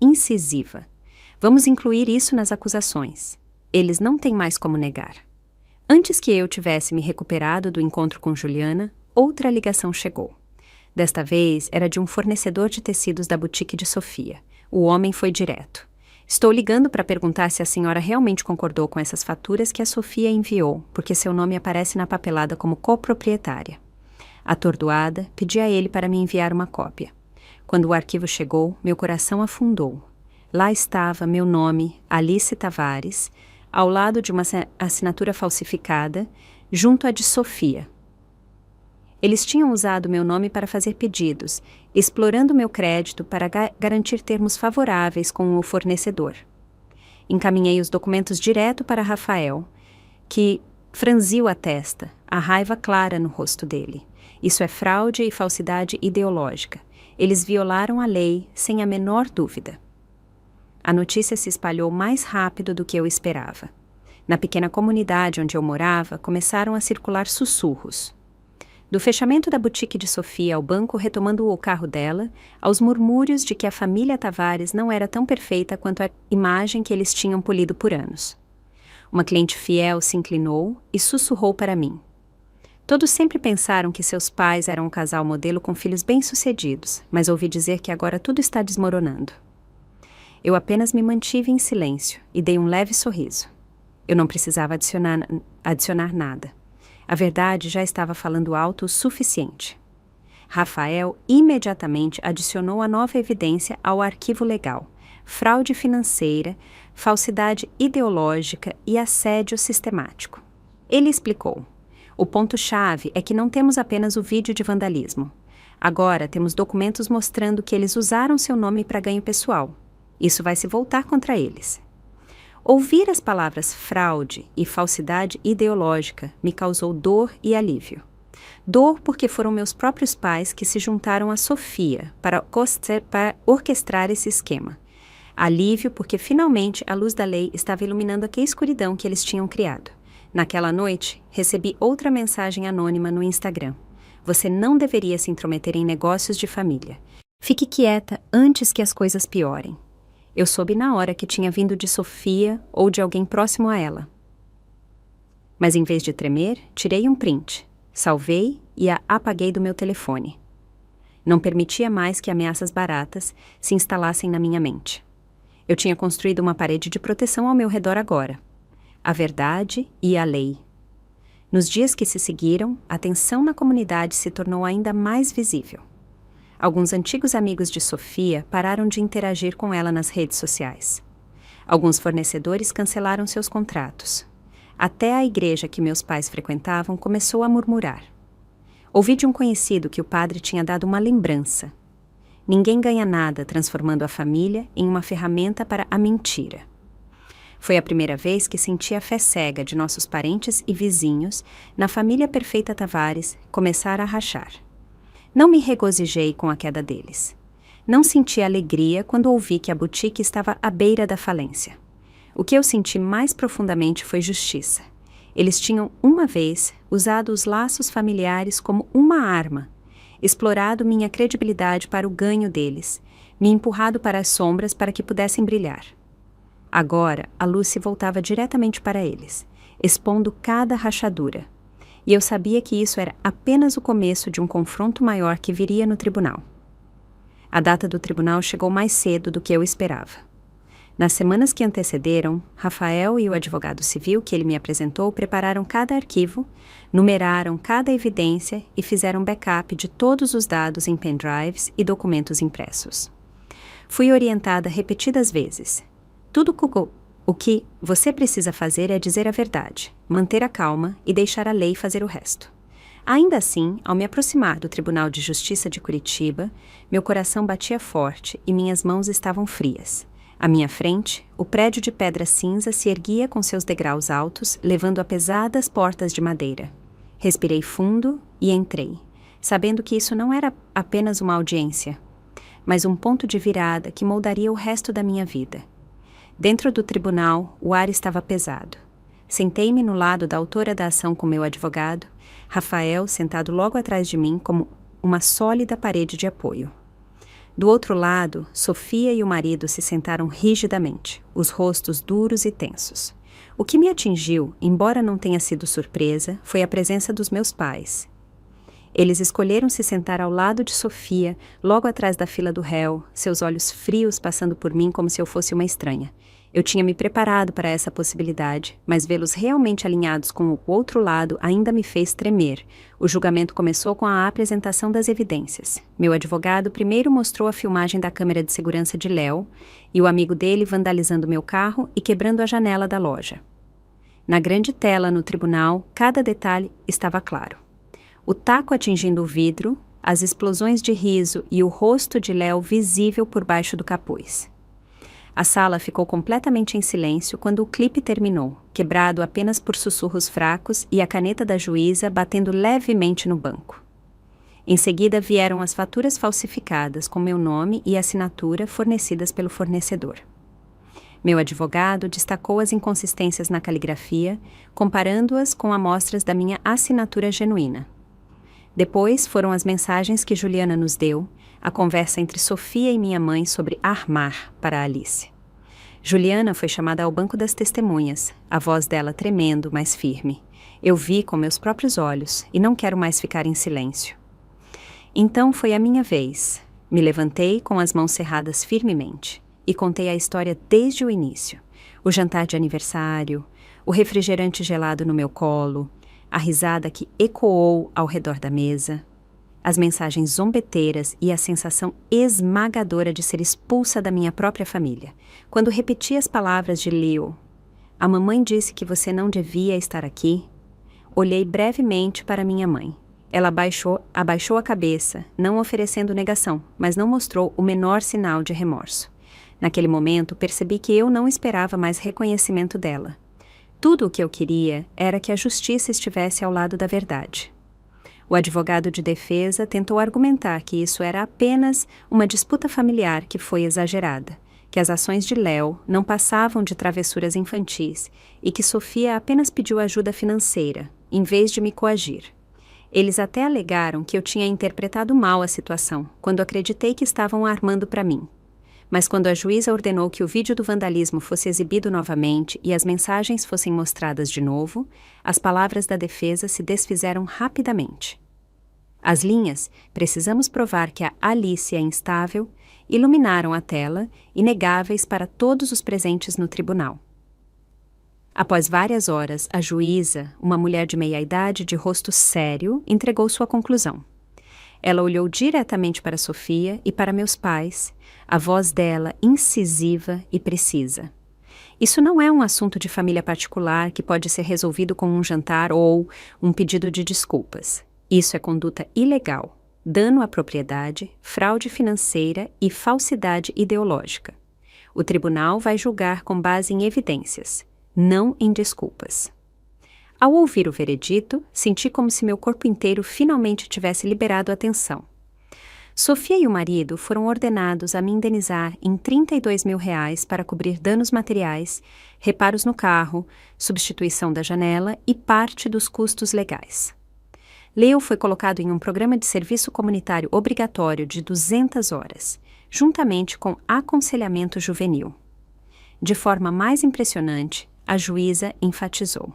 incisiva. Vamos incluir isso nas acusações. Eles não têm mais como negar. Antes que eu tivesse me recuperado do encontro com Juliana, outra ligação chegou. Desta vez era de um fornecedor de tecidos da boutique de Sofia. O homem foi direto. Estou ligando para perguntar se a senhora realmente concordou com essas faturas que a Sofia enviou, porque seu nome aparece na papelada como coproprietária. Atordoada, pedi a ele para me enviar uma cópia. Quando o arquivo chegou, meu coração afundou. Lá estava meu nome, Alice Tavares, ao lado de uma assinatura falsificada, junto à de Sofia. Eles tinham usado meu nome para fazer pedidos, explorando meu crédito para garantir termos favoráveis com o fornecedor. Encaminhei os documentos direto para Rafael, que Franziu a testa, a raiva clara no rosto dele. Isso é fraude e falsidade ideológica. Eles violaram a lei sem a menor dúvida. A notícia se espalhou mais rápido do que eu esperava. Na pequena comunidade onde eu morava, começaram a circular sussurros. Do fechamento da boutique de Sofia ao banco retomando o carro dela, aos murmúrios de que a família Tavares não era tão perfeita quanto a imagem que eles tinham polido por anos. Uma cliente fiel se inclinou e sussurrou para mim. Todos sempre pensaram que seus pais eram um casal modelo com filhos bem-sucedidos, mas ouvi dizer que agora tudo está desmoronando. Eu apenas me mantive em silêncio e dei um leve sorriso. Eu não precisava adicionar nada. A verdade já estava falando alto o suficiente. Rafael imediatamente adicionou a nova evidência ao arquivo legal: fraude financeira, falsidade ideológica e assédio sistemático. Ele explicou: o ponto-chave é que não temos apenas o vídeo de vandalismo. Agora temos documentos mostrando que eles usaram seu nome para ganho pessoal. Isso vai se voltar contra eles. Ouvir as palavras fraude e falsidade ideológica me causou dor e alívio. Dor porque foram meus próprios pais que se juntaram a Sofia para orquestrar esse esquema. Alívio porque finalmente a luz da lei estava iluminando a escuridão que eles tinham criado. Naquela noite, recebi outra mensagem anônima no Instagram. Você não deveria se intrometer em negócios de família. Fique quieta antes que as coisas piorem. Eu soube na hora que tinha vindo de Sofia ou de alguém próximo a ela. Mas em vez de tremer, tirei um print, salvei e a apaguei do meu telefone. Não permitia mais que ameaças baratas se instalassem na minha mente. Eu tinha construído uma parede de proteção ao meu redor agora. A verdade e a lei. Nos dias que se seguiram, a tensão na comunidade se tornou ainda mais visível. Alguns antigos amigos de Sofia pararam de interagir com ela nas redes sociais. Alguns fornecedores cancelaram seus contratos. Até a igreja que meus pais frequentavam começou a murmurar. Ouvi de um conhecido que o padre tinha dado uma lembrança. Ninguém ganha nada transformando a família em uma ferramenta para a mentira. Foi a primeira vez que senti a fé cega de nossos parentes e vizinhos na família perfeita Tavares começar a rachar. Não me regozijei com a queda deles. Não senti alegria quando ouvi que a boutique estava à beira da falência. O que eu senti mais profundamente foi justiça. Eles tinham, uma vez, usado os laços familiares como uma arma, explorado minha credibilidade para o ganho deles, me empurrado para as sombras para que pudessem brilhar. Agora, a luz se voltava diretamente para eles, expondo cada rachadura. E eu sabia que isso era apenas o começo de um confronto maior que viria no tribunal. A data do tribunal chegou mais cedo do que eu esperava. Nas semanas que antecederam, Rafael e o advogado civil que ele me apresentou prepararam cada arquivo, numeraram cada evidência e fizeram backup de todos os dados em pendrives e documentos impressos. Fui orientada repetidas vezes. O que você precisa fazer é dizer a verdade, manter a calma e deixar a lei fazer o resto. Ainda assim, ao me aproximar do Tribunal de Justiça de Curitiba, meu coração batia forte e minhas mãos estavam frias. À minha frente, o prédio de pedra cinza se erguia com seus degraus altos, levando a pesadas portas de madeira. Respirei fundo e entrei, sabendo que isso não era apenas uma audiência, mas um ponto de virada que moldaria o resto da minha vida. Dentro do tribunal, o ar estava pesado. Sentei-me no lado da autora da ação com meu advogado, Rafael sentado logo atrás de mim como uma sólida parede de apoio. Do outro lado, Sofia e o marido se sentaram rigidamente, os rostos duros e tensos. O que me atingiu, embora não tenha sido surpresa, foi a presença dos meus pais. Eles escolheram se sentar ao lado de Sofia, logo atrás da fila do réu, seus olhos frios passando por mim como se eu fosse uma estranha. Eu tinha me preparado para essa possibilidade, mas vê-los realmente alinhados com o outro lado ainda me fez tremer. O julgamento começou com a apresentação das evidências. Meu advogado primeiro mostrou a filmagem da câmera de segurança de Léo e o amigo dele vandalizando meu carro e quebrando a janela da loja. Na grande tela no tribunal, cada detalhe estava claro. O taco atingindo o vidro, as explosões de riso e o rosto de Léo visível por baixo do capuz. A sala ficou completamente em silêncio quando o clipe terminou, quebrado apenas por sussurros fracos e a caneta da juíza batendo levemente no banco. Em seguida vieram as faturas falsificadas com meu nome e assinatura fornecidas pelo fornecedor. Meu advogado destacou as inconsistências na caligrafia, comparando-as com amostras da minha assinatura genuína. Depois foram as mensagens que Juliana nos deu, a conversa entre Sofia e minha mãe sobre armar para Alice. Juliana foi chamada ao banco das testemunhas, a voz dela tremendo, mas firme. Eu vi com meus próprios olhos e não quero mais ficar em silêncio. Então foi a minha vez. Me levantei com as mãos cerradas firmemente e contei a história desde o início. O jantar de aniversário, o refrigerante gelado no meu colo, a risada que ecoou ao redor da mesa, as mensagens zombeteiras e a sensação esmagadora de ser expulsa da minha própria família. Quando repeti as palavras de Leo, "A mamãe disse que você não devia estar aqui", olhei brevemente para minha mãe. Ela abaixou a cabeça, não oferecendo negação, mas não mostrou o menor sinal de remorso. Naquele momento, percebi que eu não esperava mais reconhecimento dela. Tudo o que eu queria era que a justiça estivesse ao lado da verdade. O advogado de defesa tentou argumentar que isso era apenas uma disputa familiar que foi exagerada, que as ações de Léo não passavam de travessuras infantis e que Sofia apenas pediu ajuda financeira, em vez de me coagir. Eles até alegaram que eu tinha interpretado mal a situação, quando acreditei que estavam armando para mim. Mas quando a juíza ordenou que o vídeo do vandalismo fosse exibido novamente e as mensagens fossem mostradas de novo, as palavras da defesa se desfizeram rapidamente. As linhas "precisamos provar que a Alice é instável" iluminaram a tela, inegáveis para todos os presentes no tribunal. Após várias horas, a juíza, uma mulher de meia-idade de rosto sério, entregou sua conclusão. Ela olhou diretamente para Sofia e para meus pais, a voz dela incisiva e precisa. Isso não é um assunto de família particular que pode ser resolvido com um jantar ou um pedido de desculpas. Isso é conduta ilegal, dano à propriedade, fraude financeira e falsidade ideológica. O tribunal vai julgar com base em evidências, não em desculpas. Ao ouvir o veredito, senti como se meu corpo inteiro finalmente tivesse liberado a tensão. Sofia e o marido foram ordenados a me indenizar em R$32 mil para cobrir danos materiais, reparos no carro, substituição da janela e parte dos custos legais. Leo foi colocado em um programa de serviço comunitário obrigatório de 200 horas, juntamente com aconselhamento juvenil. De forma mais impressionante, a juíza enfatizou: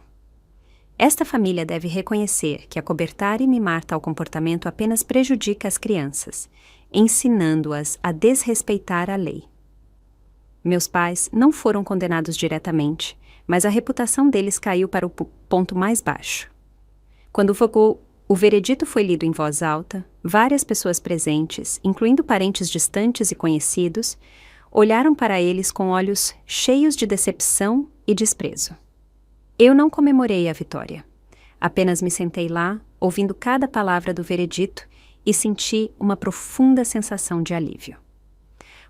"Esta família deve reconhecer que acobertar e mimar tal comportamento apenas prejudica as crianças, ensinando-as a desrespeitar a lei." Meus pais não foram condenados diretamente, mas a reputação deles caiu para o ponto mais baixo. Quando o veredito foi lido em voz alta, várias pessoas presentes, incluindo parentes distantes e conhecidos, olharam para eles com olhos cheios de decepção e desprezo. Eu não comemorei a vitória. Apenas me sentei lá, ouvindo cada palavra do veredito, e senti uma profunda sensação de alívio.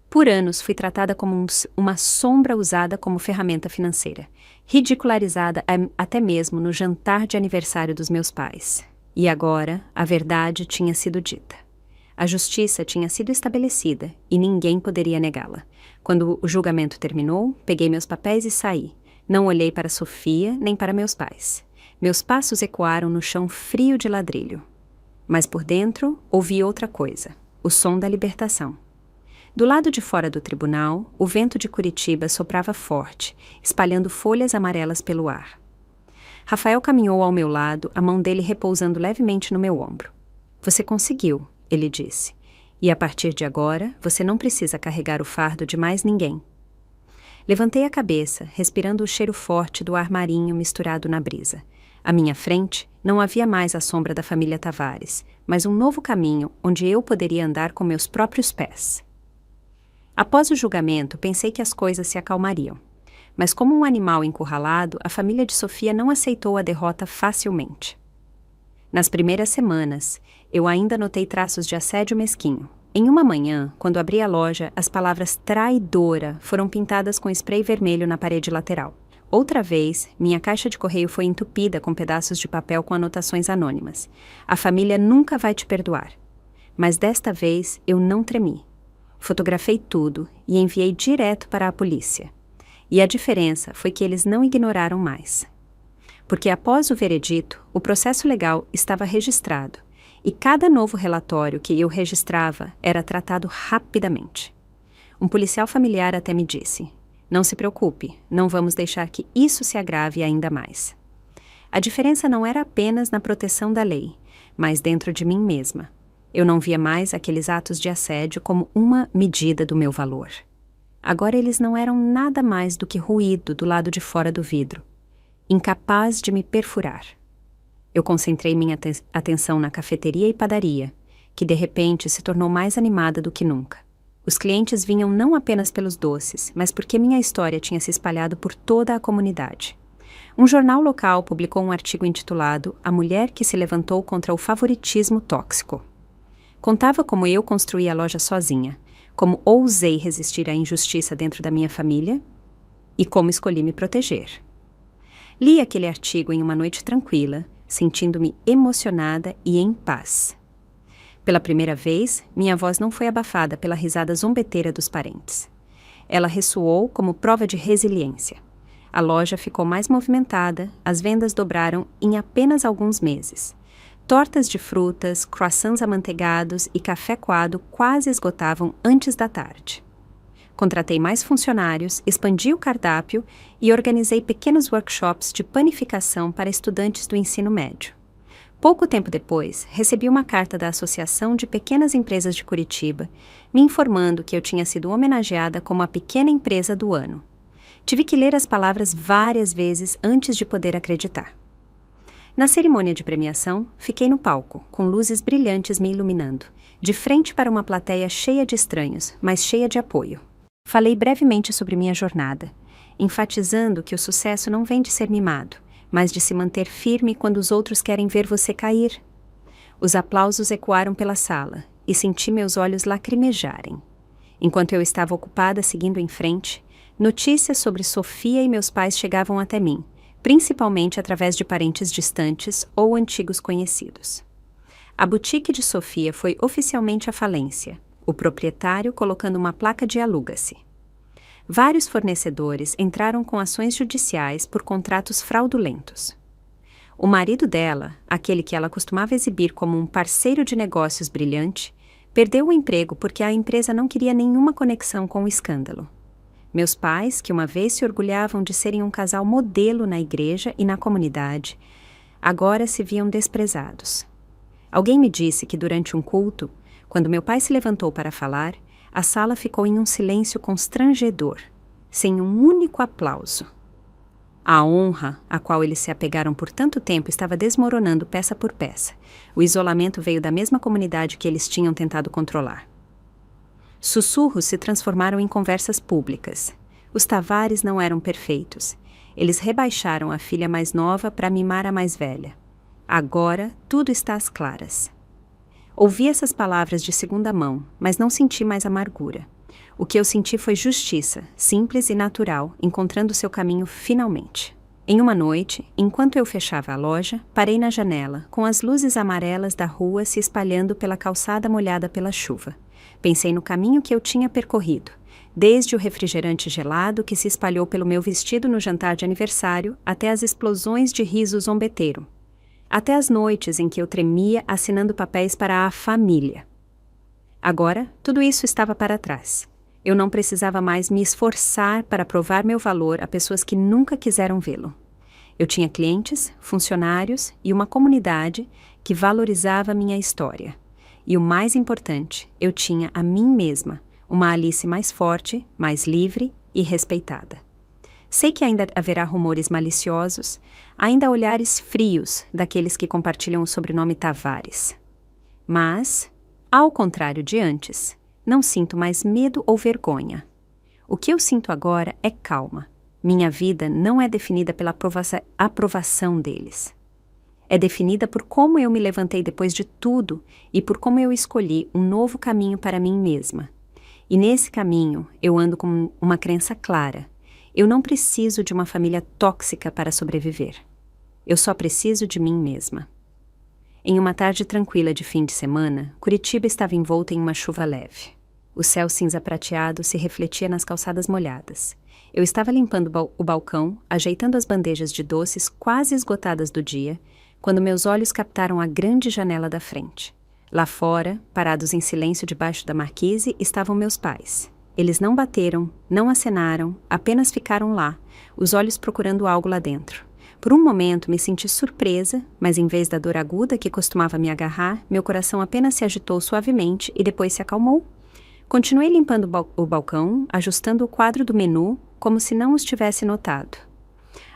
Por anos fui tratada como uma sombra usada como ferramenta financeira, ridicularizada até mesmo no jantar de aniversário dos meus pais. E agora a verdade tinha sido dita. A justiça tinha sido estabelecida e ninguém poderia negá-la. Quando o julgamento terminou, peguei meus papéis e saí. Não olhei para Sofia nem para meus pais. Meus passos ecoaram no chão frio de ladrilho. Mas por dentro ouvi outra coisa: o som da libertação. Do lado de fora do tribunal, o vento de Curitiba soprava forte, espalhando folhas amarelas pelo ar. Rafael caminhou ao meu lado, a mão dele repousando levemente no meu ombro. "Você conseguiu", ele disse. "E a partir de agora, você não precisa carregar o fardo de mais ninguém." Levantei a cabeça, respirando o cheiro forte do ar marinho misturado na brisa. À minha frente, não havia mais a sombra da família Tavares, mas um novo caminho onde eu poderia andar com meus próprios pés. Após o julgamento, pensei que as coisas se acalmariam. Mas como um animal encurralado, a família de Sofia não aceitou a derrota facilmente. Nas primeiras semanas, eu ainda notei traços de assédio mesquinho, Em uma manhã, quando abri a loja, as palavras traidora foram pintadas com spray vermelho na parede lateral. Outra vez, minha caixa de correio foi entupida com pedaços de papel com anotações anônimas. A família nunca vai te perdoar. Mas desta vez, eu não tremi. Fotografei tudo e enviei direto para a polícia. E a diferença foi que eles não ignoraram mais. Porque após o veredito, o processo legal estava registrado. E cada novo relatório que eu registrava era tratado rapidamente. Um policial familiar até me disse: "Não se preocupe, não vamos deixar que isso se agrave ainda mais." A diferença não era apenas na proteção da lei, mas dentro de mim mesma. Eu não via mais aqueles atos de assédio como uma medida do meu valor. Agora eles não eram nada mais do que ruído do lado de fora do vidro, incapaz de me perfurar. Eu concentrei minha atenção na cafeteria e padaria, que de repente se tornou mais animada do que nunca. Os clientes vinham não apenas pelos doces, mas porque minha história tinha se espalhado por toda a comunidade. Um jornal local publicou um artigo intitulado "A Mulher que se levantou contra o favoritismo tóxico." Contava como eu construí a loja sozinha, como ousei resistir à injustiça dentro da minha família e como escolhi me proteger. Li aquele artigo em uma noite tranquila, sentindo-me emocionada e em paz. Pela primeira vez, minha voz não foi abafada pela risada zombeteira dos parentes. Ela ressoou como prova de resiliência. A loja ficou mais movimentada, as vendas dobraram em apenas alguns meses. Tortas de frutas, croissants amanteigados e café coado quase esgotavam antes da tarde. Contratei mais funcionários, expandi o cardápio e organizei pequenos workshops de panificação para estudantes do ensino médio. Pouco tempo depois, recebi uma carta da Associação de Pequenas Empresas de Curitiba, me informando que eu tinha sido homenageada como a Pequena Empresa do Ano. Tive que ler as palavras várias vezes antes de poder acreditar. Na cerimônia de premiação, fiquei no palco, com luzes brilhantes me iluminando, de frente para uma plateia cheia de estranhos, mas cheia de apoio. Falei brevemente sobre minha jornada, enfatizando que o sucesso não vem de ser mimado, mas de se manter firme quando os outros querem ver você cair. Os aplausos ecoaram pela sala e senti meus olhos lacrimejarem. Enquanto eu estava ocupada seguindo em frente, notícias sobre Sofia e meus pais chegavam até mim, principalmente através de parentes distantes ou antigos conhecidos. A boutique de Sofia foi oficialmente à falência, o proprietário colocando uma placa de aluga-se. Vários fornecedores entraram com ações judiciais por contratos fraudulentos. O marido dela, aquele que ela costumava exibir como um parceiro de negócios brilhante, perdeu o emprego porque a empresa não queria nenhuma conexão com o escândalo. Meus pais, que uma vez se orgulhavam de serem um casal modelo na igreja e na comunidade, agora se viam desprezados. Alguém me disse que durante um culto, quando meu pai se levantou para falar, a sala ficou em um silêncio constrangedor, sem um único aplauso. A honra a qual eles se apegaram por tanto tempo estava desmoronando peça por peça. O isolamento veio da mesma comunidade que eles tinham tentado controlar. Sussurros se transformaram em conversas públicas. Os Tavares não eram perfeitos. Eles rebaixaram a filha mais nova para mimar a mais velha. Agora, tudo está às claras. Ouvi essas palavras de segunda mão, mas não senti mais amargura. O que eu senti foi justiça, simples e natural, encontrando seu caminho finalmente. Em uma noite, enquanto eu fechava a loja, parei na janela, com as luzes amarelas da rua se espalhando pela calçada molhada pela chuva. Pensei no caminho que eu tinha percorrido, desde o refrigerante gelado que se espalhou pelo meu vestido no jantar de aniversário até as explosões de riso zombeteiro. Até as noites em que eu tremia assinando papéis para a família. Agora, tudo isso estava para trás. Eu não precisava mais me esforçar para provar meu valor a pessoas que nunca quiseram vê-lo. Eu tinha clientes, funcionários e uma comunidade que valorizava minha história. E o mais importante, eu tinha a mim mesma, uma Alice mais forte, mais livre e respeitada. Sei que ainda haverá rumores maliciosos, ainda olhares frios daqueles que compartilham o sobrenome Tavares. Mas, ao contrário de antes, não sinto mais medo ou vergonha. O que eu sinto agora é calma. Minha vida não é definida pela aprovação deles. É definida por como eu me levantei depois de tudo e por como eu escolhi um novo caminho para mim mesma. E nesse caminho, eu ando com uma crença clara. Eu não preciso de uma família tóxica para sobreviver. Eu só preciso de mim mesma. Em uma tarde tranquila de fim de semana, Curitiba estava envolta em uma chuva leve. O céu cinza prateado se refletia nas calçadas molhadas. Eu estava limpando o balcão, ajeitando as bandejas de doces quase esgotadas do dia, quando meus olhos captaram a grande janela da frente. Lá fora, parados em silêncio debaixo da marquise, estavam meus pais. Eles não bateram, não acenaram, apenas ficaram lá, os olhos procurando algo lá dentro. Por um momento me senti surpresa, mas em vez da dor aguda que costumava me agarrar, meu coração apenas se agitou suavemente e depois se acalmou. Continuei limpando o balcão, ajustando o quadro do menu, como se não os tivesse notado.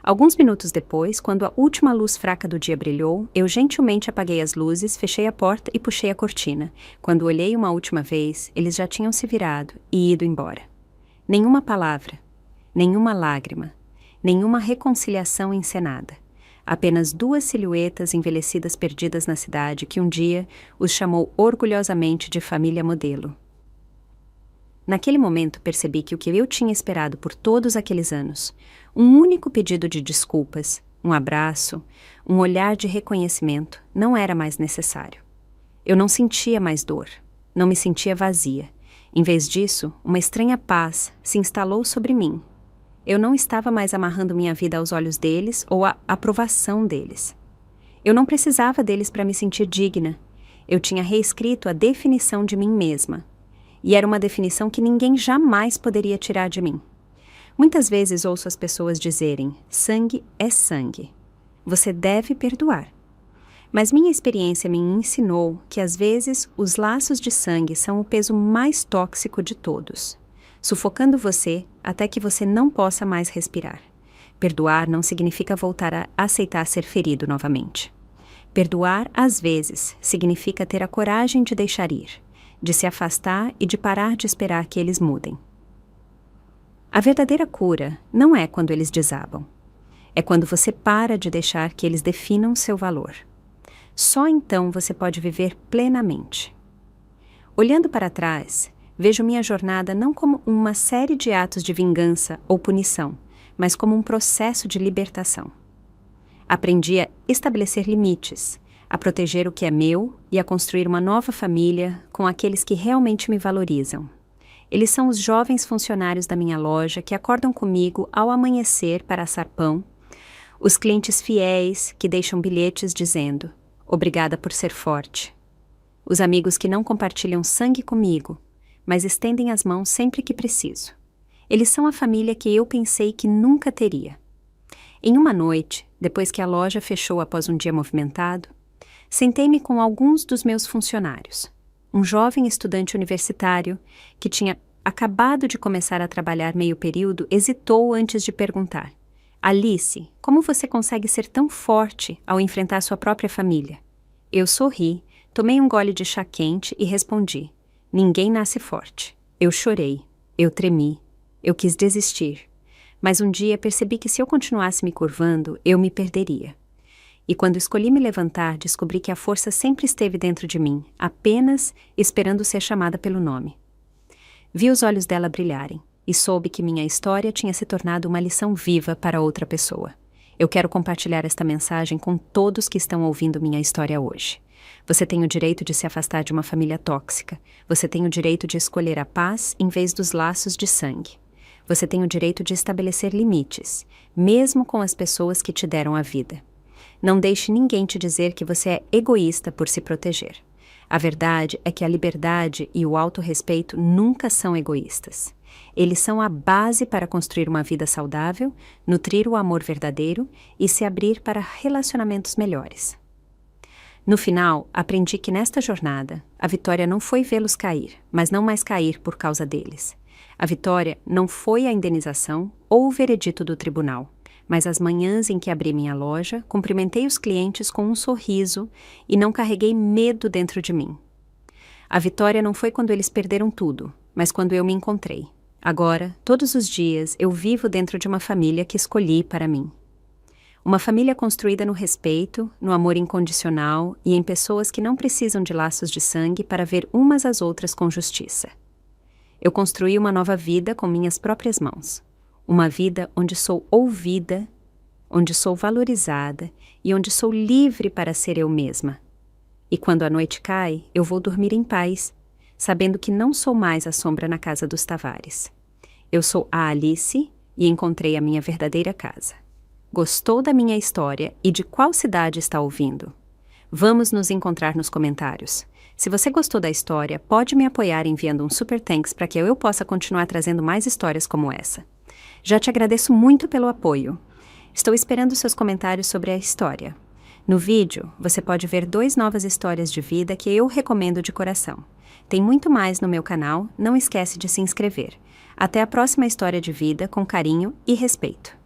Alguns minutos depois, quando a última luz fraca do dia brilhou, eu gentilmente apaguei as luzes, fechei a porta e puxei a cortina. Quando olhei uma última vez, eles já tinham se virado e ido embora. Nenhuma palavra, nenhuma lágrima, nenhuma reconciliação encenada. Apenas duas silhuetas envelhecidas perdidas na cidade que um dia os chamou orgulhosamente de família modelo. Naquele momento percebi que o que eu tinha esperado por todos aqueles anos, um único pedido de desculpas, um abraço, um olhar de reconhecimento, não era mais necessário. Eu não sentia mais dor, não me sentia vazia. Em vez disso, uma estranha paz se instalou sobre mim. Eu não estava mais amarrando minha vida aos olhos deles ou à aprovação deles. Eu não precisava deles para me sentir digna. Eu tinha reescrito a definição de mim mesma. E era uma definição que ninguém jamais poderia tirar de mim. Muitas vezes ouço as pessoas dizerem: sangue é sangue. Você deve perdoar. Mas minha experiência me ensinou que às vezes os laços de sangue são o peso mais tóxico de todos, sufocando você até que você não possa mais respirar. Perdoar não significa voltar a aceitar ser ferido novamente. Perdoar, às vezes, significa ter a coragem de deixar ir, de se afastar e de parar de esperar que eles mudem. A verdadeira cura não é quando eles desabam. É quando você para de deixar que eles definam seu valor. Só então você pode viver plenamente. Olhando para trás, vejo minha jornada não como uma série de atos de vingança ou punição, mas como um processo de libertação. Aprendi a estabelecer limites, a proteger o que é meu e a construir uma nova família com aqueles que realmente me valorizam. Eles são os jovens funcionários da minha loja que acordam comigo ao amanhecer para assar pão, os clientes fiéis que deixam bilhetes dizendo: obrigada por ser forte, os amigos que não compartilham sangue comigo, mas estendem as mãos sempre que preciso. Eles são a família que eu pensei que nunca teria. Em uma noite, depois que a loja fechou após um dia movimentado, sentei-me com alguns dos meus funcionários. Um jovem estudante universitário, que tinha acabado de começar a trabalhar meio período, hesitou antes de perguntar: Alice, como você consegue ser tão forte ao enfrentar sua própria família? Eu sorri, tomei um gole de chá quente e respondi: ninguém nasce forte. Eu chorei, eu tremi, eu quis desistir. Mas um dia percebi que se eu continuasse me curvando, eu me perderia. E quando escolhi me levantar, descobri que a força sempre esteve dentro de mim, apenas esperando ser chamada pelo nome. Vi os olhos dela brilharem e soube que minha história tinha se tornado uma lição viva para outra pessoa. Eu quero compartilhar esta mensagem com todos que estão ouvindo minha história hoje. Você tem o direito de se afastar de uma família tóxica. Você tem o direito de escolher a paz em vez dos laços de sangue. Você tem o direito de estabelecer limites, mesmo com as pessoas que te deram a vida. Não deixe ninguém te dizer que você é egoísta por se proteger. A verdade é que a liberdade e o autorrespeito nunca são egoístas. Eles são a base para construir uma vida saudável, nutrir o amor verdadeiro e se abrir para relacionamentos melhores. No final, aprendi que nesta jornada, a vitória não foi vê-los cair, mas não mais cair por causa deles. A vitória não foi a indenização ou o veredito do tribunal, mas as manhãs em que abri minha loja, cumprimentei os clientes com um sorriso e não carreguei medo dentro de mim. A vitória não foi quando eles perderam tudo, mas quando eu me encontrei. Agora, todos os dias, eu vivo dentro de uma família que escolhi para mim. Uma família construída no respeito, no amor incondicional e em pessoas que não precisam de laços de sangue para ver umas às outras com justiça. Eu construí uma nova vida com minhas próprias mãos. Uma vida onde sou ouvida, onde sou valorizada e onde sou livre para ser eu mesma. E quando a noite cai, eu vou dormir em paz, sabendo que não sou mais a sombra na casa dos Tavares. Eu sou a Alice e encontrei a minha verdadeira casa. Gostou da minha história e de qual cidade está ouvindo? Vamos nos encontrar nos comentários. Se você gostou da história, pode me apoiar enviando um super thanks para que eu possa continuar trazendo mais histórias como essa. Já te agradeço muito pelo apoio. Estou esperando seus comentários sobre a história. No vídeo, você pode ver 2 novas histórias de vida que eu recomendo de coração. Tem muito mais no meu canal, não esquece de se inscrever. Até a próxima história de vida com carinho e respeito.